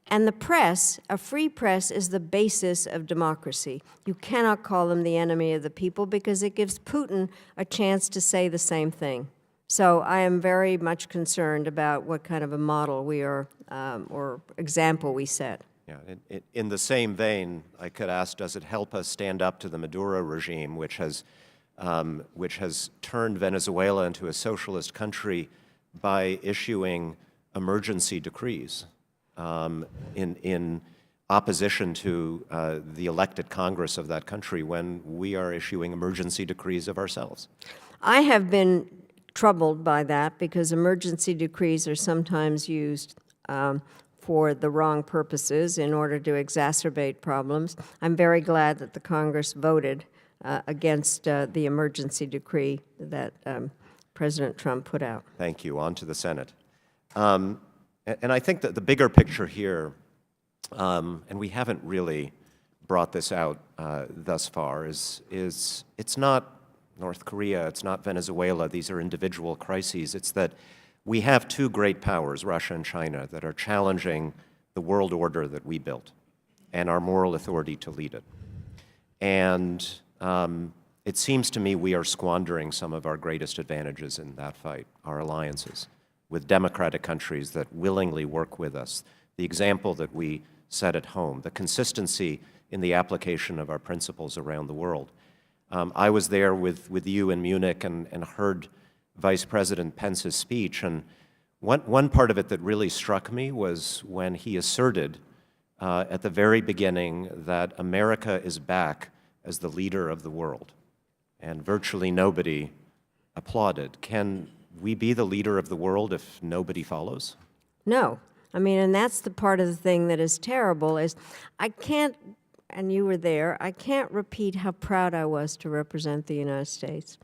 and the press, a free press, is the basis of democracy. You cannot call them the enemy of the people, because it gives Putin a chance to say the same thing. So I am very much concerned about what kind of a model we are, or example we set. Yeah, in the same vein, I could ask, does it help us stand up to the Maduro regime, which has turned Venezuela into a socialist country by issuing emergency decrees in opposition to the elected Congress of that country, when we are issuing emergency decrees of ourselves? I have been troubled by that, because emergency decrees are sometimes used for the wrong purposes in order to exacerbate problems. I'm very glad that the Congress voted against the emergency decree that President Trump put out. Thank you. On to the Senate. And I think that the bigger picture here, and we haven't really brought this out thus far, is it's not North Korea, it's not Venezuela, these are individual crises. It's that we have two great powers, Russia and China, that are challenging the world order that we built and our moral authority to lead it. And it seems to me we are squandering some of our greatest advantages in that fight, our alliances. with democratic countries that willingly work with us, the example that we set at home, the consistency in the application of our principles around the world. I was there with you in Munich and heard Vice President Pence's speech, and one part of it that really struck me was when he asserted at the very beginning that America is back as the leader of the world, and virtually nobody applauded. Can we be the leader of the world if nobody follows? No. I mean, and that's the part of the thing that is terrible is I can't, and you were there, I can't repeat how proud I was to represent the United States.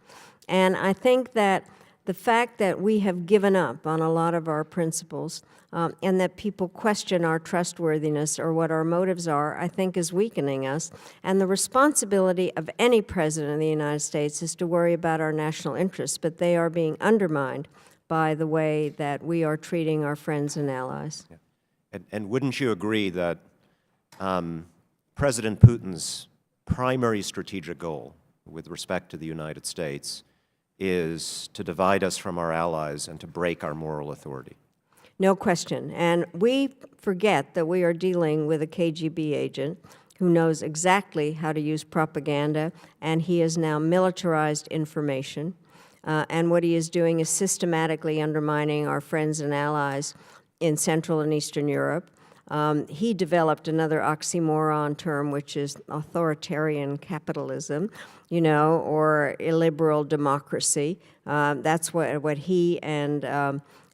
And I think that the fact that we have given up on a lot of our principles and that people question our trustworthiness or what our motives are, I think is weakening us. And the responsibility of any president of the United States is to worry about our national interests, but they are being undermined by the way that we are treating our friends and allies. Yeah. And wouldn't you agree that President Putin's primary strategic goal with respect to the United States is to divide us from our allies and to break our moral authority? No question. And we forget that we are dealing with a KGB agent who knows exactly how to use propaganda, and he has now militarized information. And what he is doing is systematically undermining our friends and allies in Central and Eastern Europe. He developed another oxymoron term, which is authoritarian capitalism, you know, or illiberal democracy. That's what he and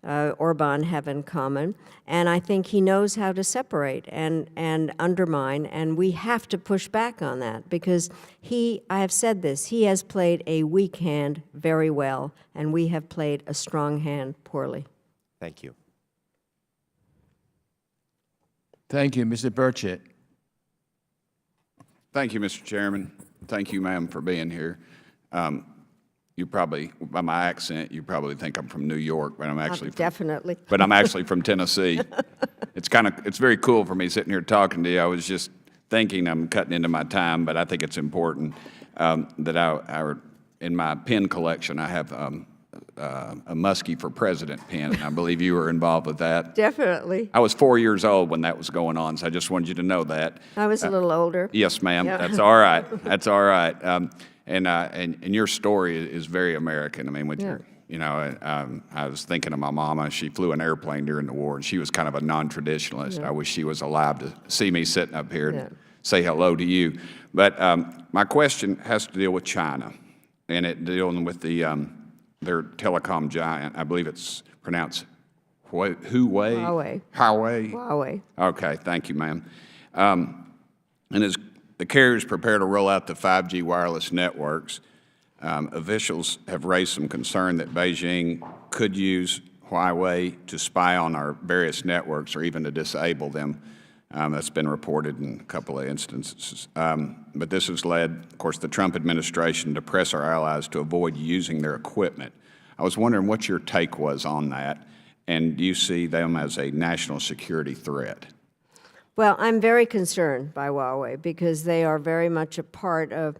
Orban have in common. And I think he knows how to separate and undermine, and we have to push back on that because I have said this, he has played a weak hand very well, and we have played a strong hand poorly. Thank you. Thank you. Mr. Burchett. Thank you, Mr. Chairman. Thank you, ma'am, for being here. You probably, by my accent, you probably think I'm from New York, but I'm actually definitely. But I'm actually from Tennessee. It's very cool for me sitting here talking to you. I was just thinking I'm cutting into my time, but I think it's important that in my pen collection I have a Muskie for President pen, and I believe you were involved with that. Definitely. I was 4 years old when that was going on, so I just wanted you to know that. I was a little older. Yes, ma'am. Yeah. That's all right. That's all right. And your story is very American. I mean, with your, you know, I was thinking of my mama. She flew an airplane during the war, and she was kind of a non-traditionalist. I wish she was alive to see me sitting up here and say hello to you. But my question has to deal with China, and it dealing with their telecom giant. I believe it's pronounced Huawei. Huawei. Okay, thank you, ma'am. And as the carriers prepare to roll out the 5G wireless networks, officials have raised some concern that Beijing could use Huawei to spy on our various networks or even to disable them. That's been reported in a couple of instances. But this has led, of course, the Trump administration to press our allies to avoid using their equipment. I was wondering what your take was on that, and do you see them as a national security threat? Well, I'm very concerned by Huawei because they are very much a part of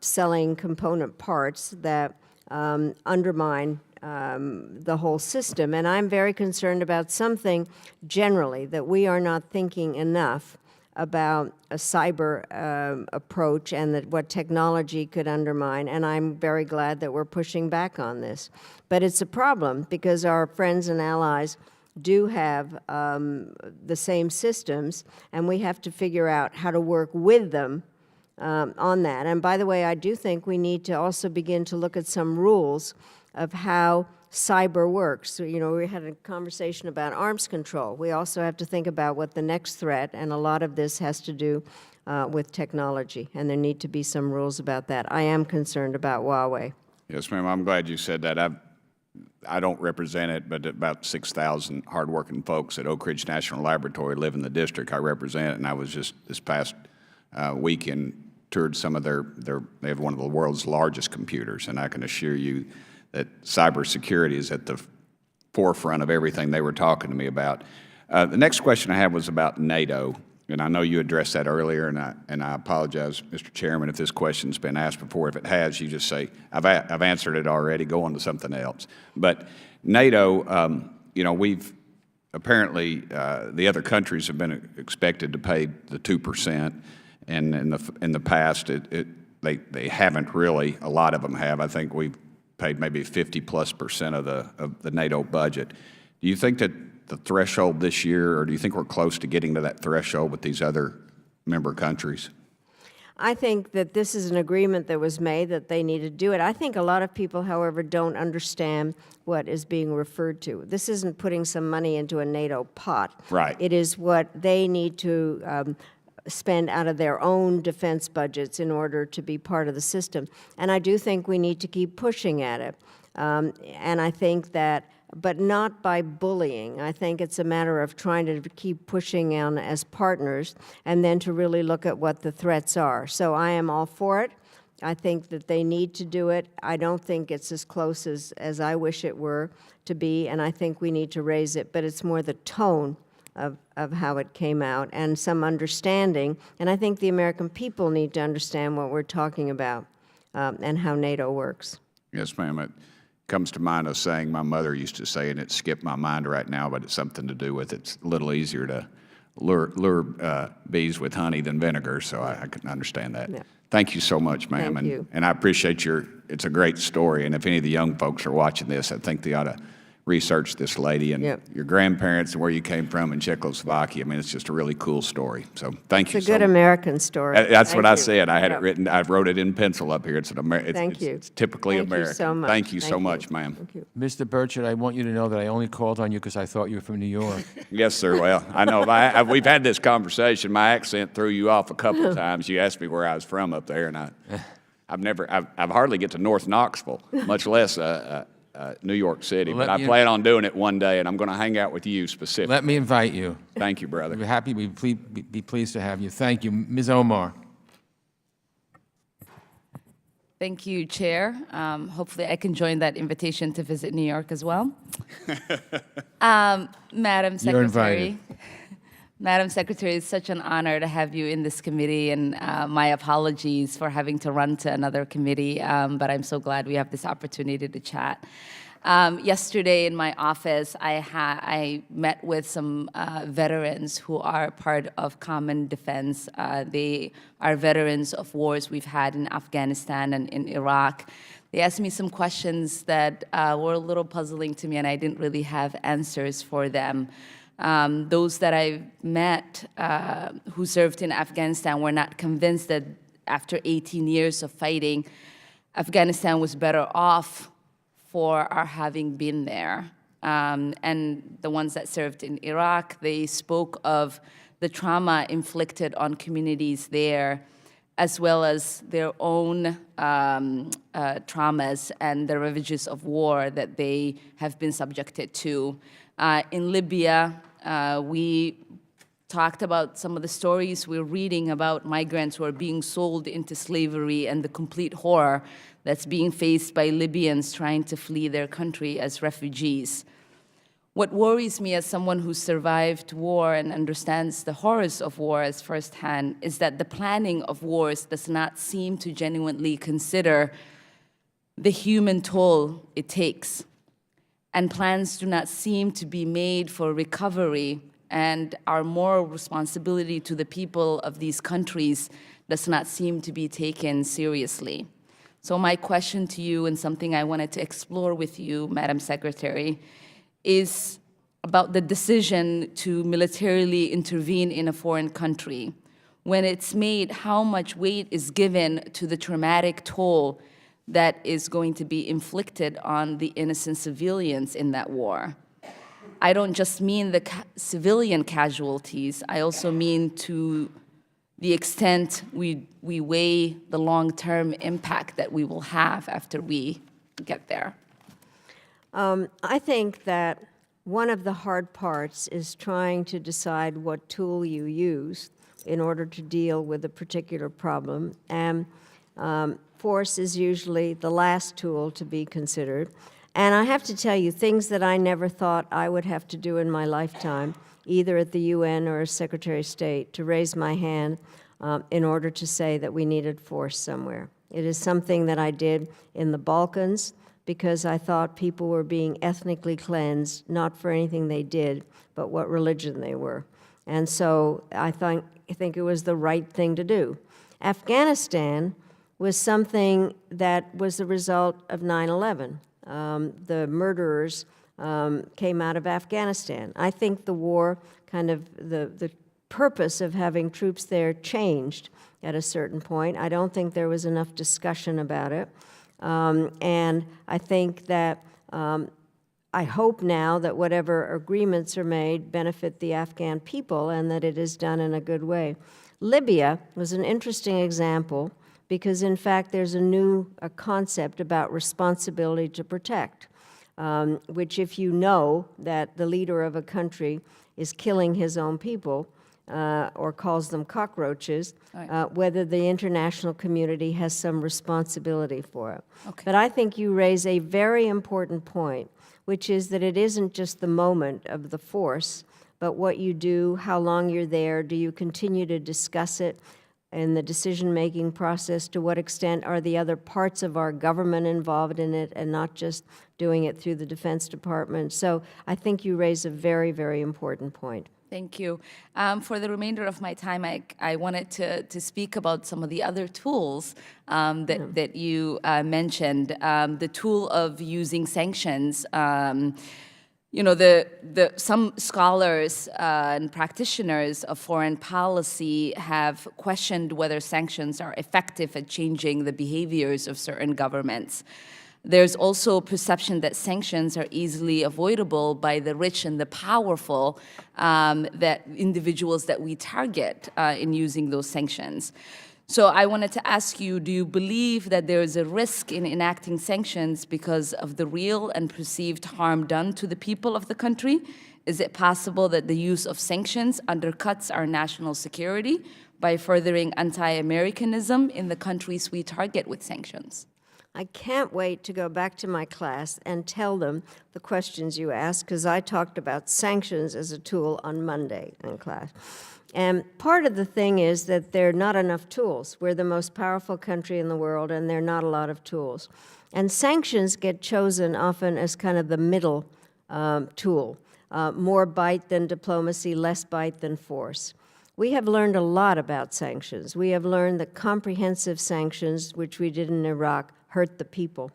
selling component parts that undermine the whole system. And I'm very concerned about something generally, that we are not thinking enough about a cyber approach and that what technology could undermine. And I'm very glad that we're pushing back on this. But it's a problem because our friends and allies do have the same systems, and we have to figure out how to work with them on that. And by the way, I do think we need to also begin to look at some rules of how cyber works. So, you know, we had a conversation about arms control. We also have to think about what the next threat, and a lot of this has to do with technology, and there need to be some rules about that. I am concerned about Huawei. Yes, ma'am. I'm glad you said that. I don't represent it, but about 6,000 hardworking folks at Oak Ridge National Laboratory live in the district I represent, and I was just this past weekend toured some of they have one of the world's largest computers, and I can assure you that cybersecurity is at the forefront of everything they were talking to me about. The next question I had was about NATO, and I know you addressed that earlier, and I apologize, Mr. Chairman, if this question's been asked before. If it has, you just say, I've answered it already, go on to something else. But NATO, you know, we've apparently, the other countries have been expected to pay the 2%, and in the past, they haven't really. A lot of them have. I think we've paid maybe 50+% of the NATO budget. Do you think that the threshold this year, or do you think we're close to getting to that threshold with these other member countries? I think that this is an agreement that was made that they need to do it. I think a lot of people, however, don't understand what is being referred to. This isn't putting some money into a NATO pot. Right. It is what they need to spend out of their own defense budgets in order to be part of the system. And I do think we need to keep pushing at it. And I think that, but not by bullying. I think it's a matter of trying to keep pushing on as partners and then to really look at what the threats are. So I am all for it. I think that they need to do it. I don't think it's as close as I wish it were to be, and I think we need to raise it, but it's more the tone of how it came out and some understanding. And I think the American people need to understand what we're talking about and how NATO works. Yes, ma'am. It comes to mind a saying my mother used to say, and it skipped my mind right now, but it's something to do with it's a little easier to lure bees with honey than vinegar, so I can understand that. Yeah. Thank you so much, ma'am. Thank you. And I appreciate it's a great story, and if any of the young folks are watching this, I think they ought to research this lady and your grandparents and where you came from in Czechoslovakia. I mean, it's just a really cool story. So thank you so much. It's a good American story. That's what I said. I had it written. I wrote it in pencil up here. It's It's typically American. Thank you so much. Thank you so much, ma'am. Thank you. Mr. Burchett, I want you to know that I only called on you because I thought you were from New York. Yes, sir. Well, I know. We've had this conversation. My accent threw you off a couple of times. You asked me where I was from up there, and I've hardly get to North Knoxville, much less New York City, but I plan on doing it one day, and I'm going to hang out with you specifically. Let me invite you. Thank you, brother. We're happy. We'd be pleased to have you. Thank you. Ms. Omar. Thank you, Chair. Hopefully I can join that invitation to visit New York as well. Madam Secretary. You're invited. Madam Secretary, it's such an honor to have you in this committee, and my apologies for having to run to another committee, but I'm so glad we have this opportunity to chat. Yesterday in my office, I met with some veterans who are part of Common Defense. They are veterans of wars we've had in Afghanistan and in Iraq. They asked me some questions that were a little puzzling to me, and I didn't really have answers for them. Those that I've met who served in Afghanistan were not convinced that after 18 years of fighting, Afghanistan was better off for our having been there. And the ones that served in Iraq, they spoke of the trauma inflicted on communities there, as well as their own traumas and the ravages of war that they have been subjected to. In Libya, we talked about some of the stories we're reading about migrants who are being sold into slavery and the complete horror that's being faced by Libyans trying to flee their country as refugees. What worries me as someone who survived war and understands the horrors of war as firsthand is that the planning of wars does not seem to genuinely consider the human toll it takes. And plans do not seem to be made for recovery, and our moral responsibility to the people of these countries does not seem to be taken seriously. So my question to you, and something I wanted to explore with you, Madam Secretary, is about the decision to militarily intervene in a foreign country. When it's made, how much weight is given to the traumatic toll that is going to be inflicted on the innocent civilians in that war? I don't just mean the civilian casualties, I also mean to the extent we weigh the long-term impact that we will have after we get there. I think that one of the hard parts is trying to decide what tool you use in order to deal with a particular problem. And force is usually the last tool to be considered. And I have to tell you, things that I never thought I would have to do in my lifetime, either at the UN or as Secretary of State, to raise my hand in order to say that we needed force somewhere. It is something that I did in the Balkans because I thought people were being ethnically cleansed, not for anything they did, but what religion they were. And so I think it was the right thing to do. Afghanistan was something that was the result of 9/11. The murderers came out of Afghanistan. I think the war, kind of the purpose of having troops there changed at a certain point. I don't think there was enough discussion about it. And I think that I hope now that whatever agreements are made benefit the Afghan people and that it is done in a good way. Libya was an interesting example because, in fact, there's a concept about responsibility to protect, which if you know that the leader of a country is killing his own people or calls them cockroaches, whether the international community has some responsibility for it. Okay. But I think you raise a very important point, which is that it isn't just the moment of the force, but what you do, how long you're there, do you continue to discuss it in the decision-making process, to what extent are the other parts of our government involved in it and not just doing it through the Defense Department. So I think you raise a very, very important point. Thank you. For the remainder of my time, I wanted to speak about some of the other tools that you mentioned. The tool of using sanctions. You know, some scholars and practitioners of foreign policy have questioned whether sanctions are effective at changing the behaviors of certain governments. There's also a perception that sanctions are easily avoidable by the rich and the powerful, that individuals that we target in using those sanctions. So I wanted to ask you, do you believe that there is a risk in enacting sanctions because of the real and perceived harm done to the people of the country? Is it possible that the use of sanctions undercuts our national security by furthering anti-Americanism in the countries we target with sanctions? I can't wait to go back to my class and tell them the questions you asked, because I talked about sanctions as a tool on Monday in class. And part of the thing is that there are not enough tools. We're the most powerful country in the world, and there are not a lot of tools. And sanctions get chosen often as kind of the middle tool, more bite than diplomacy, less bite than force. We have learned a lot about sanctions. We have learned that comprehensive sanctions, which we did in Iraq, hurt the people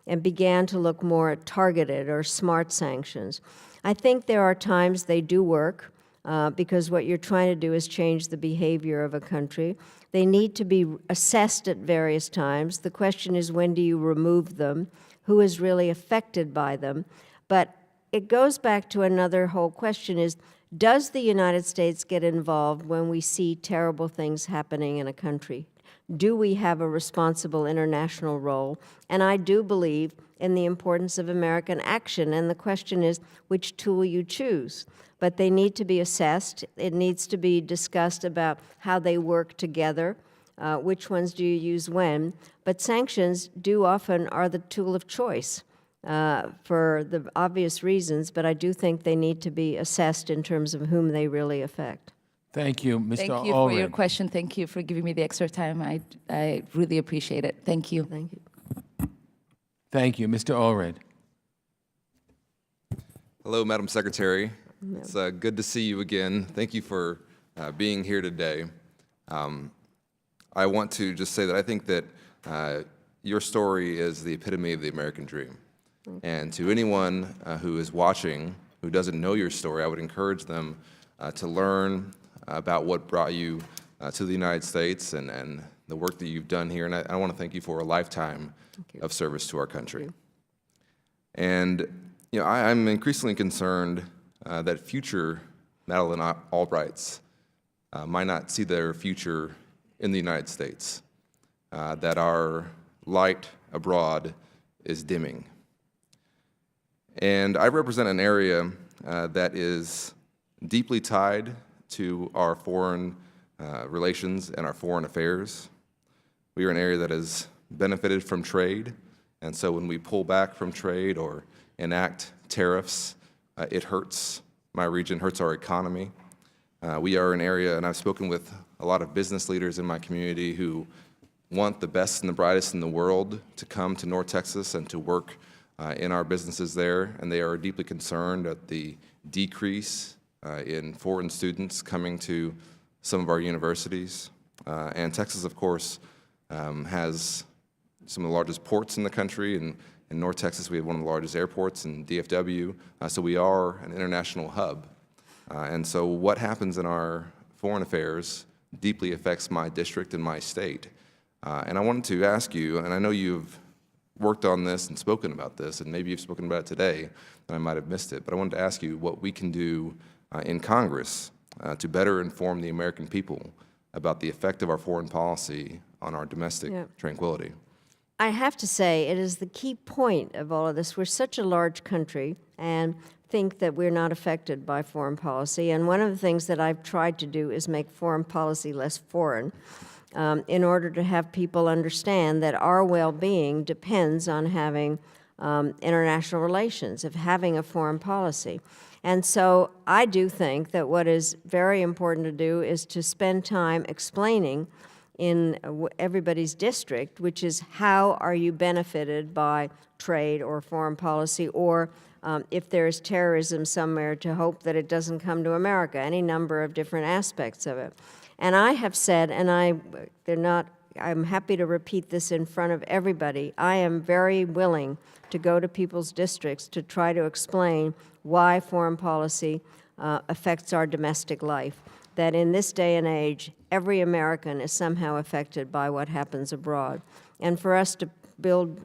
and began to look more at targeted or smart sanctions. I think there are times they do work because what you're trying to do is change the behavior of a country. They need to be assessed at various times. The question is, when do you remove them? Who is really affected by them? But it goes back to another whole question is, does the United States get involved when we see terrible things happening in a country? Do we have a responsible international role? And I do believe in the importance of American action, and the question is which tool you choose. But they need to be assessed. It needs to be discussed about how they work together, which ones do you use when. But sanctions often are the tool of choice for the obvious reasons, but I do think they need to be assessed in terms of whom they really affect. Thank you, Mr. Thank you for your question. Thank you for giving me the extra time. I really appreciate it. Thank you. Thank you. Thank you, Mr. Allred. Hello, Madam Secretary. It's good to see you again. Thank you for being here today. I want to just say that I think that your story is the epitome of the American dream. And to anyone who is watching, who doesn't know your story, I would encourage them to learn about what brought you to the United States and the work that you've done here. And I want to thank you for a lifetime of service to our country. And you know, I'm increasingly concerned that future Madeleine Albrights might not see their future in the United States, that our light abroad is dimming. And I represent an area that is deeply tied to our foreign relations and our foreign affairs. We are an area that has benefited from trade, and so when we pull back from trade or enact tariffs, it hurts my region, hurts our economy. We are an area, and I've spoken with a lot of business leaders in my community who want the best and the brightest in the world to come to North Texas and to work in our businesses there, and they are deeply concerned at the decrease in foreign students coming to some of our universities. And Texas, of course, has some of the largest ports in the country. In North Texas, we have one of the largest airports in DFW, so we are an international hub. And so what happens in our foreign affairs deeply affects my district and my state. And I wanted to ask you, and I know you've worked on this and spoken about this, and maybe you've spoken about it today, and I might have missed it, but I wanted to ask you what we can do in Congress to better inform the American people about the effect of our foreign policy on our domestic tranquility. I have to say, it is the key point of all of this. We're such a large country and think that we're not affected by foreign policy. And one of the things that I've tried to do is make foreign policy less foreign in order to have people understand that our well-being depends on having international relations, of having a foreign policy. And so I do think that what is very important to do is to spend time explaining in everybody's district, which is how are you benefited by trade or foreign policy, or if there is terrorism somewhere, to hope that it doesn't come to America, any number of different aspects of it. And I have said, and I'm happy to repeat this in front of everybody, I am very willing to go to people's districts to try to explain why foreign policy affects our domestic life, that in this day and age, every American is somehow affected by what happens abroad. And for us to build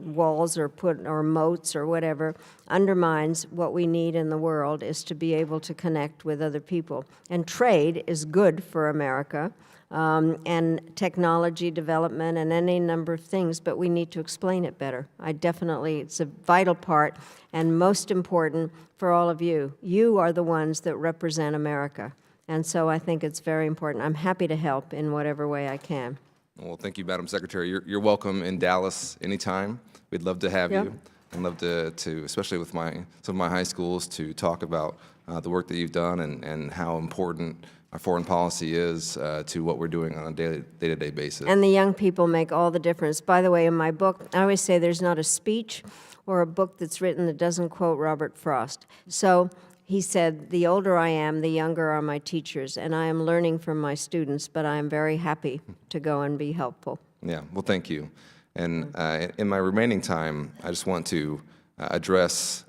walls or moats or whatever undermines what we need in the world, is to be able to connect with other people. And trade is good for America, and technology development and any number of things, but we need to explain it better. It's a vital part and most important for all of you. You are the ones that represent America. And so I think it's very important. I'm happy to help in whatever way I can. Well, thank you, Madam Secretary. You're welcome in Dallas anytime. We'd love to have you. I'd love to, especially with some of my high schools, to talk about the work that you've done and how important our foreign policy is to what we're doing on a day-to-day basis. And the young people make all the difference. By the way, in my book, I always say there's not a speech or a book that's written that doesn't quote Robert Frost. So he said, the older I am, the younger are my teachers, and I am learning from my students, but I am very happy to go and be helpful. Yeah, well, thank you. And in my remaining time, I just want to address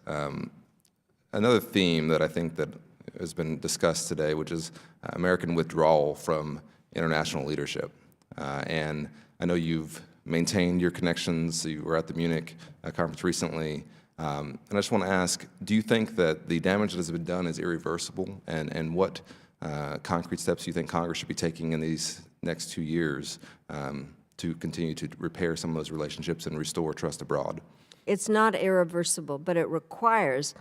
another theme that I think that has been discussed today, which is American withdrawal from international leadership. And I know you've maintained your connections. You were at the Munich conference recently. And I just want to ask, do you think that the damage that has been done is irreversible? And what concrete steps do you think Congress should be taking in these next 2 years to continue to repair some of those relationships and restore trust abroad? It's not irreversible, but it requires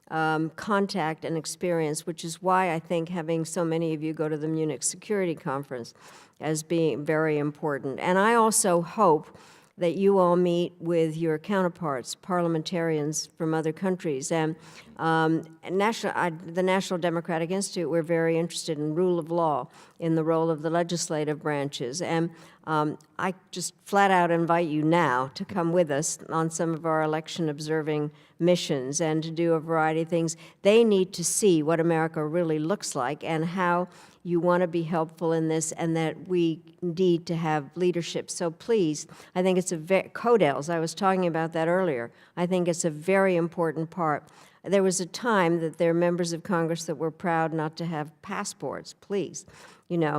contact and experience, which is why I think having so many of you go to the Munich Security Conference as being very important. And I also hope that you all meet with your counterparts, parliamentarians from other countries. And the National Democratic Institute, we're very interested in rule of law, in the role of the legislative branches. And I just flat out invite you now to come with us on some of our election observing missions and to do a variety of things. They need to see what America really looks like and how you want to be helpful in this, and that we need to have leadership. So please, I think it's CODELs, I was talking about that earlier. I think it's a very important part. There was a time that there are members of Congress that were proud not to have passports, please.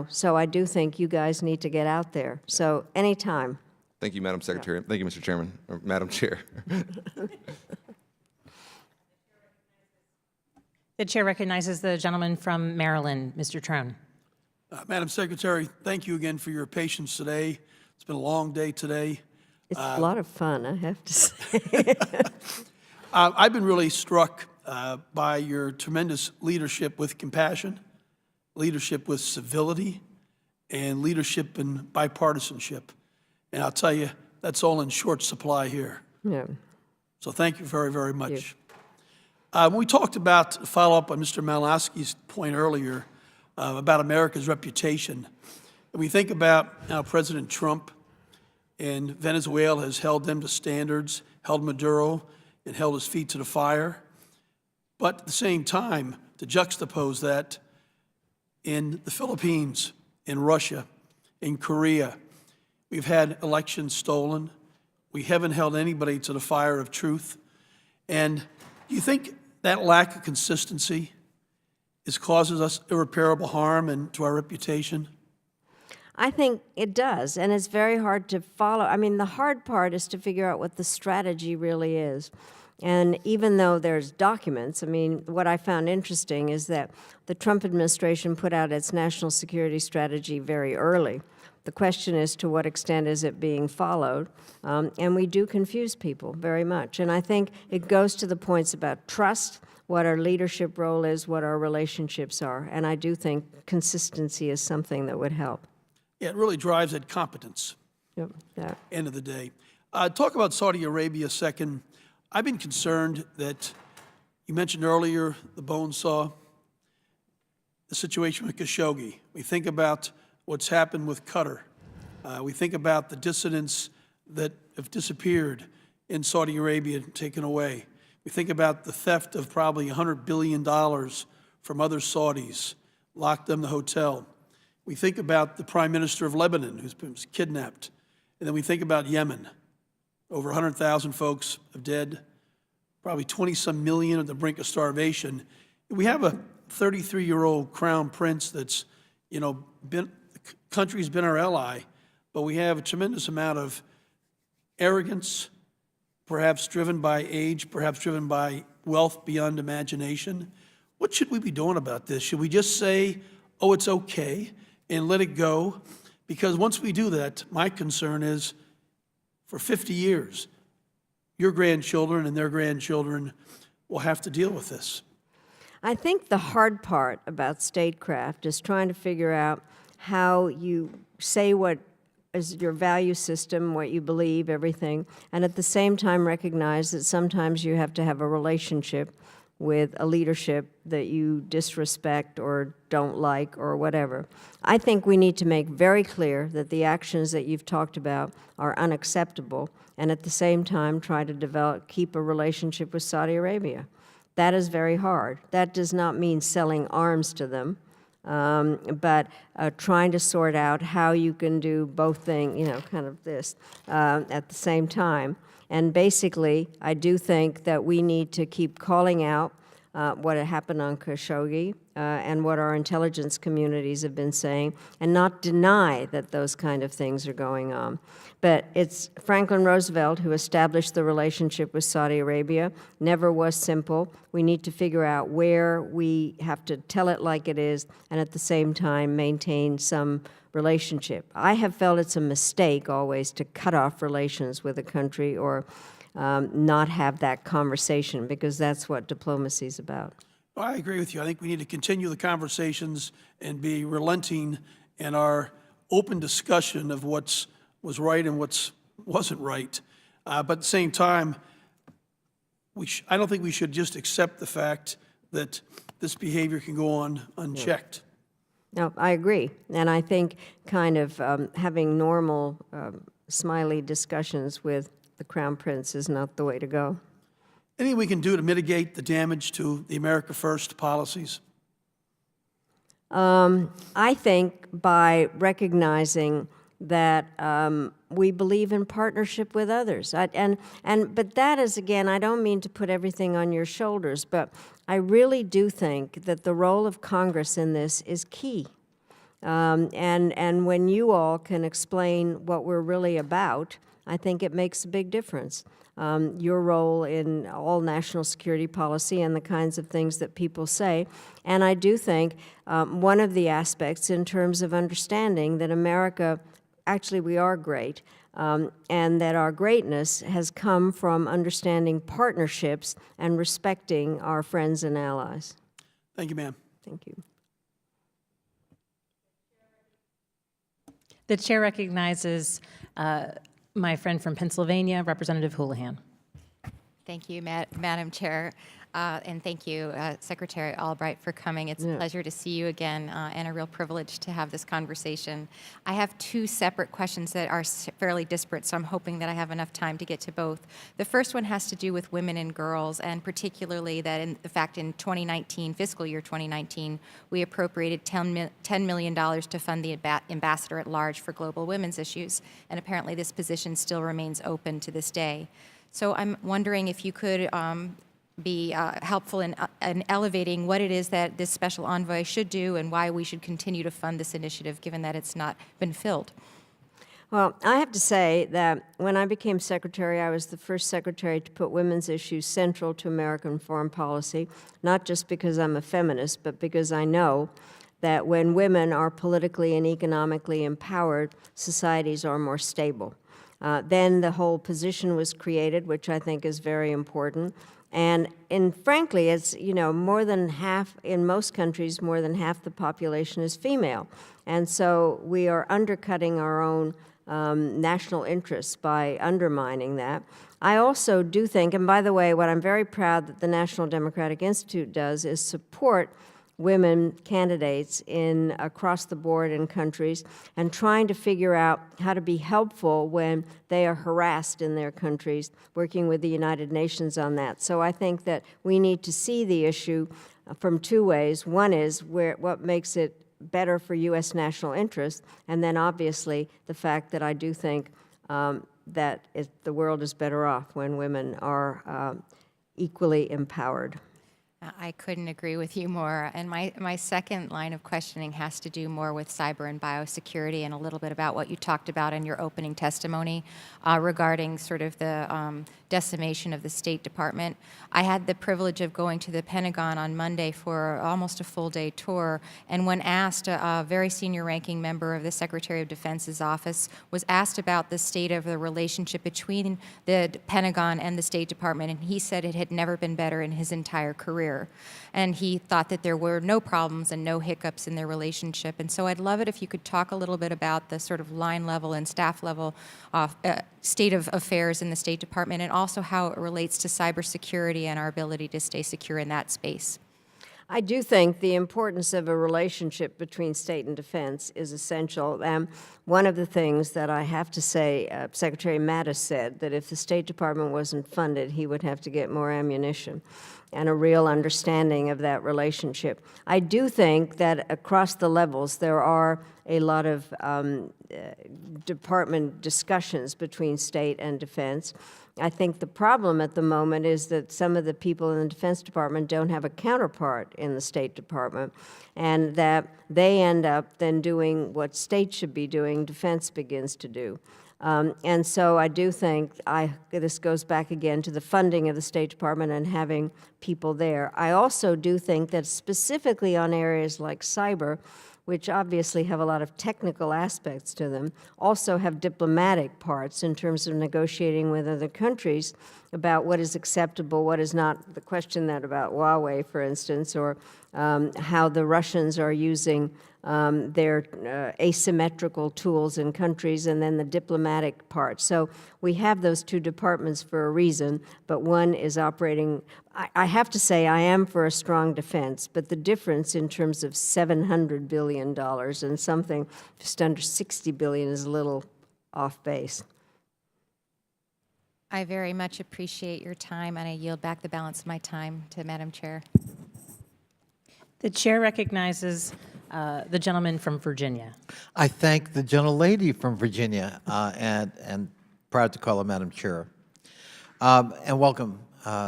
So I do think you guys need to get out there. So anytime. Thank you, Madam Secretary. Thank you, Mr. Chairman, or Madam Chair. The chair recognizes the gentleman from Maryland, Mr. Trone. Madam Secretary, thank you again for your patience today. It's been a long day today. It's a lot of fun, I have to say. I've been really struck by your tremendous leadership with compassion, leadership with civility, and leadership in bipartisanship. And I'll tell you, that's all in short supply here. Yeah. So thank you very, very much. We talked about, to follow up on Mr. Malinowski's point earlier, about America's reputation. And we think about how President Trump in Venezuela has held them to standards, held Maduro, and held his feet to the fire. But at the same time, to juxtapose that, in the Philippines, in Russia, in Korea, we've had elections stolen. We haven't held anybody to the fire of truth. And do you think that lack of consistency causes us irreparable harm and to our reputation? I think it does, and it's very hard to follow. I mean, the hard part is to figure out what the strategy really is. And even though there's documents, I mean, what I found interesting is that the Trump administration put out its national security strategy very early. The question is, to what extent is it being followed? And we do confuse people very much. And I think it goes to the points about trust, what our leadership role is, what our relationships are. And I do think consistency is something that would help. Yeah, it really drives at competence. Yep. Yeah. End of the day. Talk about Saudi Arabia a second. I've been concerned that you mentioned earlier the bone saw, the situation with Khashoggi. We think about what's happened with Qatar. We think about the dissidents that have disappeared in Saudi Arabia and taken away. We think about the theft of probably $100 billion from other Saudis, locked them in the hotel. We think about the Prime Minister of Lebanon, who's been kidnapped. And then we think about Yemen. Over 100,000 folks have dead, probably 20-some million at the brink of starvation. We have a 33-year-old crown prince that's, the country's been our ally, but we have a tremendous amount of arrogance, perhaps driven by age, perhaps driven by wealth beyond imagination. What should we be doing about this? Should we just say, oh, it's okay, and let it go? Because once we do that, my concern is, for 50 years, your grandchildren and their grandchildren will have to deal with this. I think the hard part about statecraft is trying to figure out how you say what is your value system, what you believe, everything, and at the same time recognize that sometimes you have to have a relationship with a leadership that you disrespect or don't like or whatever. I think we need to make very clear that the actions that you've talked about are unacceptable, and at the same time try to keep a relationship with Saudi Arabia. That is very hard. That does not mean selling arms to them, but trying to sort out how you can do both things, kind of this, at the same time. And basically, I do think that we need to keep calling out what had happened on Khashoggi and what our intelligence communities have been saying, and not deny that those kind of things are going on. But it's Franklin Roosevelt who established the relationship with Saudi Arabia. Never was simple. We need to figure out where we have to tell it like it is, and at the same time maintain some relationship. I have felt it's a mistake always to cut off relations with a country or not have that conversation, because that's what diplomacy is about. Well, I agree with you. I think we need to continue the conversations and be relenting in our open discussion of what was right and what wasn't right. But at the same time, I don't think we should just accept the fact that this behavior can go on unchecked. No, I agree. And I think kind of having normal, smiley discussions with the Crown Prince is not the way to go. Anything we can do to mitigate the damage to the America First policies? I think by recognizing that we believe in partnership with others. But that is, again, I don't mean to put everything on your shoulders, but I really do think that the role of Congress in this is key. And when you all can explain what we're really about, I think it makes a big difference. Your role in all national security policy and the kinds of things that people say. And I do think one of the aspects in terms of understanding that America, actually we are great, and that our greatness has come from understanding partnerships and respecting our friends and allies. Thank you, ma'am. Thank you. The chair recognizes my friend from Pennsylvania, Representative Houlihan. Thank you, Madam Chair. And thank you, Secretary Albright, for coming. It's a pleasure to see you again and a real privilege to have this conversation. I have two separate questions that are fairly disparate, so I'm hoping that I have enough time to get to both. The first one has to do with women and girls, and particularly that in fact in 2019, fiscal year 2019, we appropriated $10 million to fund the ambassador at large for global women's issues, and apparently this position still remains open to this day. So I'm wondering if you could be helpful in elevating what it is that this special envoy should do and why we should continue to fund this initiative, given that it's not been filled. Well, I have to say that when I became secretary, I was the first secretary to put women's issues central to American foreign policy, not just because I'm a feminist, but because I know that when women are politically and economically empowered, societies are more stable. Then the whole position was created, which I think is very important. And frankly, it's, more than half, in most countries, more than half the population is female. And so we are undercutting our own national interests by undermining that. I also do think, and by the way, what I'm very proud that the National Democratic Institute does is support women candidates across the board in countries and trying to figure out how to be helpful when they are harassed in their countries, working with the United Nations on that. So I think that we need to see the issue from two ways. One is what makes it better for U.S. national interest, and then obviously the fact that I do think that the world is better off when women are equally empowered. I couldn't agree with you more. And my second line of questioning has to do more with cyber and biosecurity and a little bit about what you talked about in your opening testimony regarding sort of the decimation of the State Department. I had the privilege of going to the Pentagon on Monday for almost a full-day tour, and when asked, a very senior-ranking member of the Secretary of Defense's office was asked about the state of the relationship between the Pentagon and the State Department, and he said it had never been better in his entire career. And he thought that there were no problems and no hiccups in their relationship. And so I'd love it if you could talk a little bit about the sort of line level and staff level state of affairs in the State Department, and also how it relates to cybersecurity and our ability to stay secure in that space. I do think the importance of a relationship between state and defense is essential. One of the things that I have to say, Secretary Mattis said that if the State Department wasn't funded, he would have to get more ammunition and a real understanding of that relationship. I do think that across the levels there are a lot of department discussions between state and defense. I think the problem at the moment is that some of the people in the Defense Department don't have a counterpart in the State Department, and that they end up then doing what states should be doing, defense begins to do. And so I do think this goes back again to the funding of the State Department and having people there. I also do think that specifically on areas like cyber, which obviously have a lot of technical aspects to them, also have diplomatic parts in terms of negotiating with other countries about what is acceptable, what is not. The question that about Huawei, for instance, or how the Russians are using their asymmetrical tools in countries, and then the diplomatic part. So we have those two departments for a reason, but one is operating. I have to say I am for a strong defense, but the difference in terms of $700 billion and something just under $60 billion is a little off base. I very much appreciate your time, and I yield back the balance of my time to Madam Chair. The chair recognizes the gentleman from Virginia. I thank the gentlelady from Virginia and proud to call her Madam Chair. And welcome,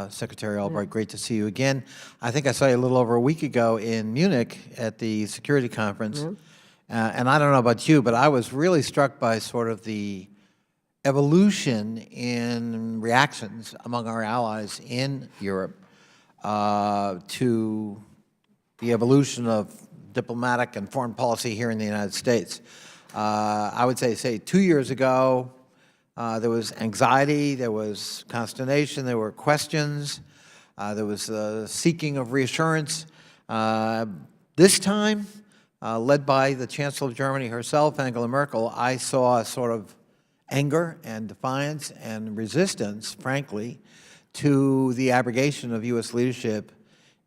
Secretary Albright. Great to see you again. I think I saw you a little over a week ago in Munich at the security conference. And I don't know about you, but I was really struck by sort of the evolution in reactions among our allies in Europe to the evolution of diplomatic and foreign policy here in the United States. I would say 2 years ago, there was anxiety, there was consternation, there were questions, there was seeking of reassurance. This time, led by the Chancellor of Germany herself, Angela Merkel, I saw a sort of anger and defiance and resistance, frankly, to the abrogation of U.S. leadership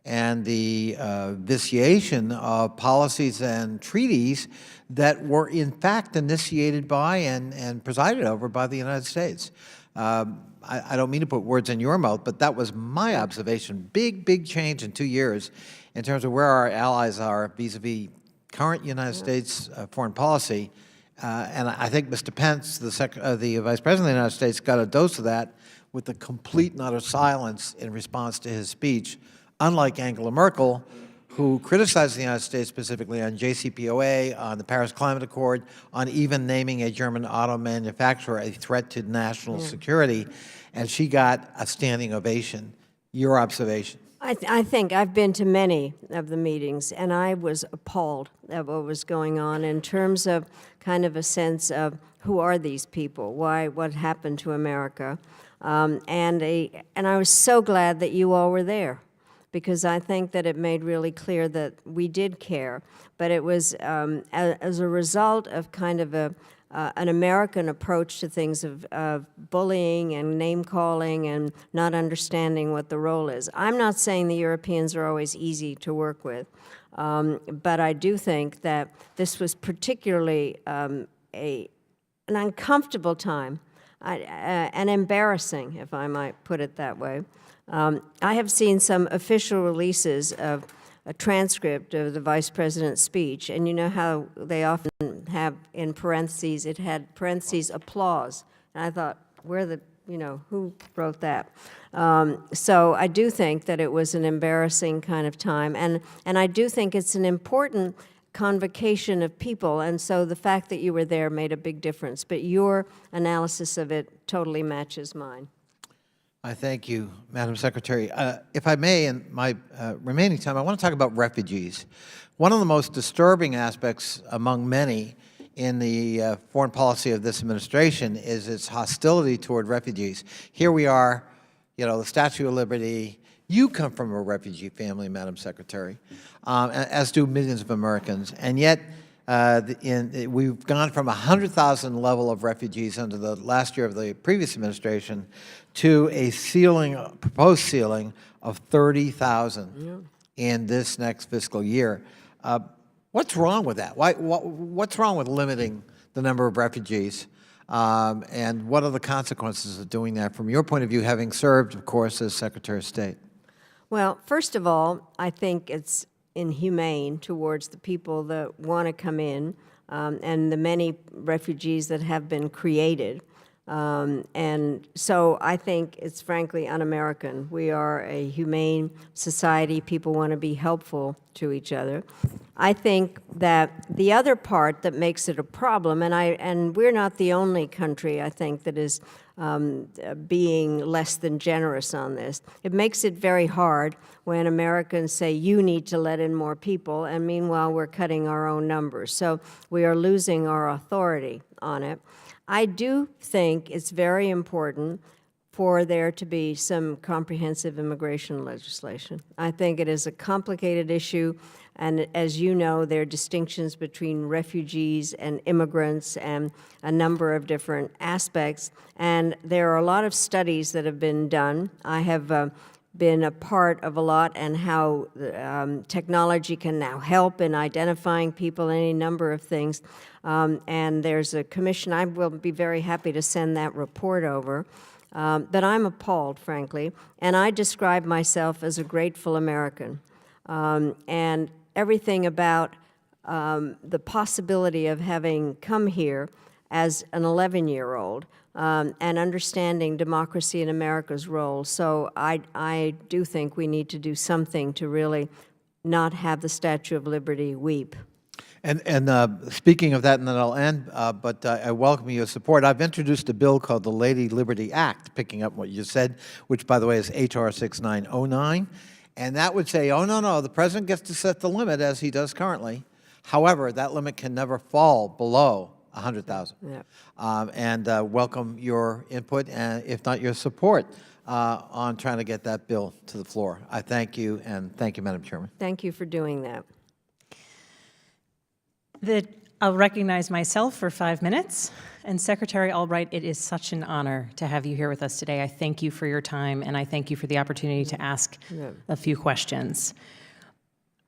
and the vitiation of policies and treaties that were in fact initiated by and presided over by the United States. I don't mean to put words in your mouth, but that was my observation. Big change in 2 years in terms of where our allies are vis-a-vis current United States foreign policy. And I think Mr. Pence, the Vice President of the United States, got a dose of that with the complete and utter silence in response to his speech, unlike Angela Merkel, who criticized the United States specifically on JCPOA, on the Paris Climate Accord, on even naming a German auto manufacturer a threat to national security, and she got a standing ovation. Your observation? I think I've been to many of the meetings, and I was appalled at what was going on in terms of kind of a sense of who are these people, what happened to America, and I was so glad that you all were there, because I think that it made really clear that we did care, but it was as a result of kind of an American approach to things of bullying and name-calling and not understanding what the role is. I'm not saying the Europeans are always easy to work with, but I do think that this was particularly an uncomfortable time, and embarrassing, if I might put it that way. I have seen some official releases of a transcript of the Vice President's speech, and you know how they often have in parentheses, it had parentheses applause, and I thought, who wrote that? So I do think that it was an embarrassing kind of time, and I do think it's an important convocation of people, and so the fact that you were there made a big difference, but your analysis of it totally matches mine. I thank you, Madam Secretary. If I may, in my remaining time, I want to talk about refugees. One of the most disturbing aspects among many in the foreign policy of this administration is its hostility toward refugees. Here we are, the Statue of Liberty. You come from a refugee family, Madam Secretary, as do millions of Americans, and yet we've gone from 100,000 level of refugees under the last year of the previous administration to a proposed ceiling of 30,000 in this next fiscal year. What's wrong with that? What's wrong with limiting the number of refugees? And what are the consequences of doing that from your point of view, having served, of course, as Secretary of State? Well, first of all, I think it's inhumane towards the people that want to come in and the many refugees that have been created. And so I think it's frankly un-American. We are a humane society. People want to be helpful to each other. I think that the other part that makes it a problem, and we're not the only country, I think, that is being less than generous on this. It makes it very hard when Americans say, you need to let in more people, and meanwhile we're cutting our own numbers. So we are losing our authority on it. I do think it's very important for there to be some comprehensive immigration legislation. I think it is a complicated issue, and as you know, there are distinctions between refugees and immigrants and a number of different aspects, and there are a lot of studies that have been done. I have been a part of a lot, and how technology can now help in identifying people, any number of things. And there's a commission. I will be very happy to send that report over. But I'm appalled, frankly, and I describe myself as a grateful American. And everything about the possibility of having come here as an 11-year-old and understanding democracy in America's role. So I do think we need to do something to really not have the Statue of Liberty weep. And speaking of that, and then I'll end, but I welcome your support. I've introduced a bill called the Lady Liberty Act, picking up what you said, which, by the way, is H.R. 6909. And that would say, oh, no, the president gets to set the limit, as he does currently. However, that limit can never fall below 100,000. Yeah. And welcome your input, and if not your support, on trying to get that bill to the floor. I thank you, and thank you, Madam Chairman. Thank you for doing that. I'll recognize myself for 5 minutes. And Secretary Albright, it is such an honor to have you here with us today. I thank you for your time, and I thank you for the opportunity to ask a few questions.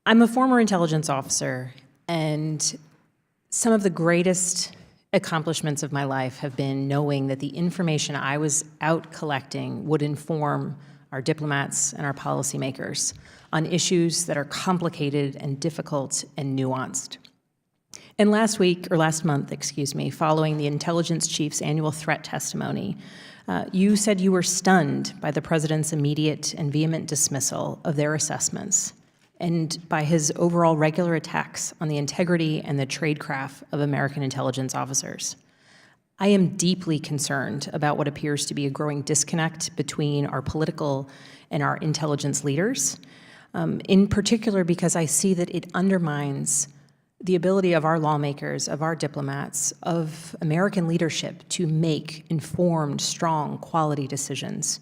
I'm a former intelligence officer, and some of the greatest accomplishments of my life have been knowing that the information I was out collecting would inform our diplomats and our policymakers on issues that are complicated and difficult and nuanced. And last month, following the intelligence chief's annual threat testimony, you said you were stunned by the president's immediate and vehement dismissal of their assessments and by his overall regular attacks on the integrity and the tradecraft of American intelligence officers. I am deeply concerned about what appears to be a growing disconnect between our political and our intelligence leaders, in particular because I see that it undermines the ability of our lawmakers, of our diplomats, of American leadership to make informed, strong, quality decisions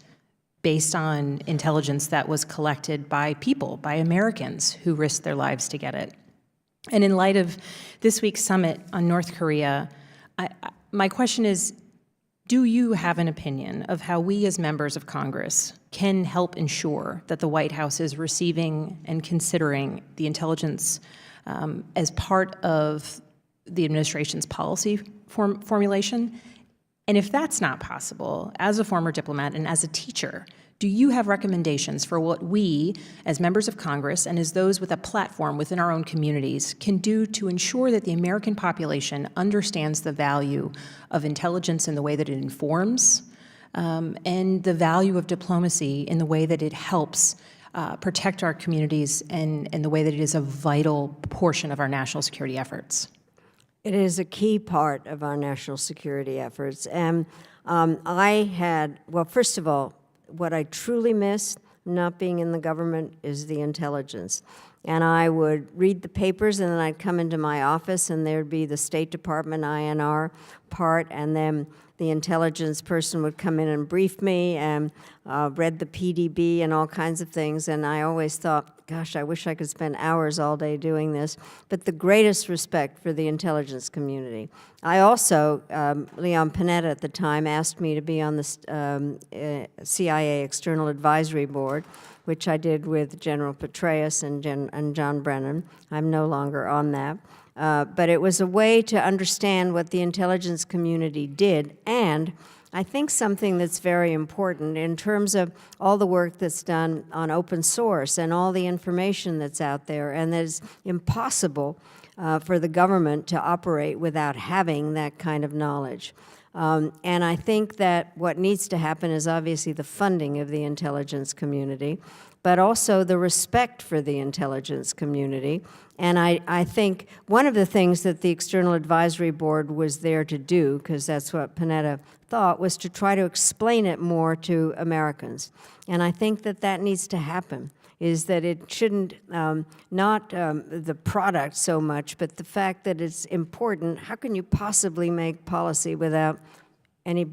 based on intelligence that was collected by people, by Americans who risked their lives to get it. And in light of this week's summit on North Korea, my question is, do you have an opinion of how we as members of Congress can help ensure that the White House is receiving and considering the intelligence as part of the administration's policy formulation? And if that's not possible, as a former diplomat and as a teacher, do you have recommendations for what we, as members of Congress and as those with a platform within our own communities, can do to ensure that the American population understands the value of intelligence in the way that it informs, and the value of diplomacy in the way that it helps protect our communities and the way that it is a vital portion of our national security efforts? It is a key part of our national security efforts. And well, first of all, what I truly miss not being in the government is the intelligence. And I would read the papers, and then I'd come into my office, and there'd be the State Department INR part, and then the intelligence person would come in and brief me and read the PDB and all kinds of things. And I always thought, gosh, I wish I could spend hours all day doing this. But the greatest respect for the intelligence community. I also, Leon Panetta at the time asked me to be on the CIA External Advisory Board, which I did with General Petraeus and John Brennan. I'm no longer on that. But it was a way to understand what the intelligence community did, and I think something that's very important in terms of all the work that's done on open source and all the information that's out there, and that it's impossible for the government to operate without having that kind of knowledge. And I think that what needs to happen is obviously the funding of the intelligence community, but also the respect for the intelligence community. And I think one of the things that the External Advisory Board was there to do, because that's what Panetta thought, was to try to explain it more to Americans. And I think that that needs to happen, is that it shouldn't, not the product so much, but the fact that it's important. How can you possibly make policy without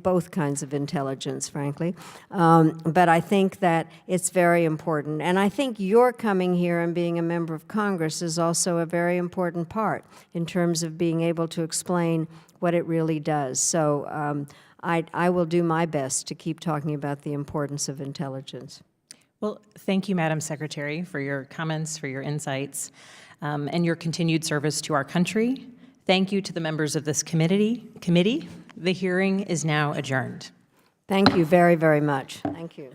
both kinds of intelligence, frankly? But I think that it's very important. And I think your coming here and being a member of Congress is also a very important part in terms of being able to explain what it really does. So I will do my best to keep talking about the importance of intelligence. Well, thank you, Madam Secretary, for your comments, for your insights, and your continued service to our country. Thank you to the members of this committee. The hearing is now adjourned. Thank you very, very much. Thank you.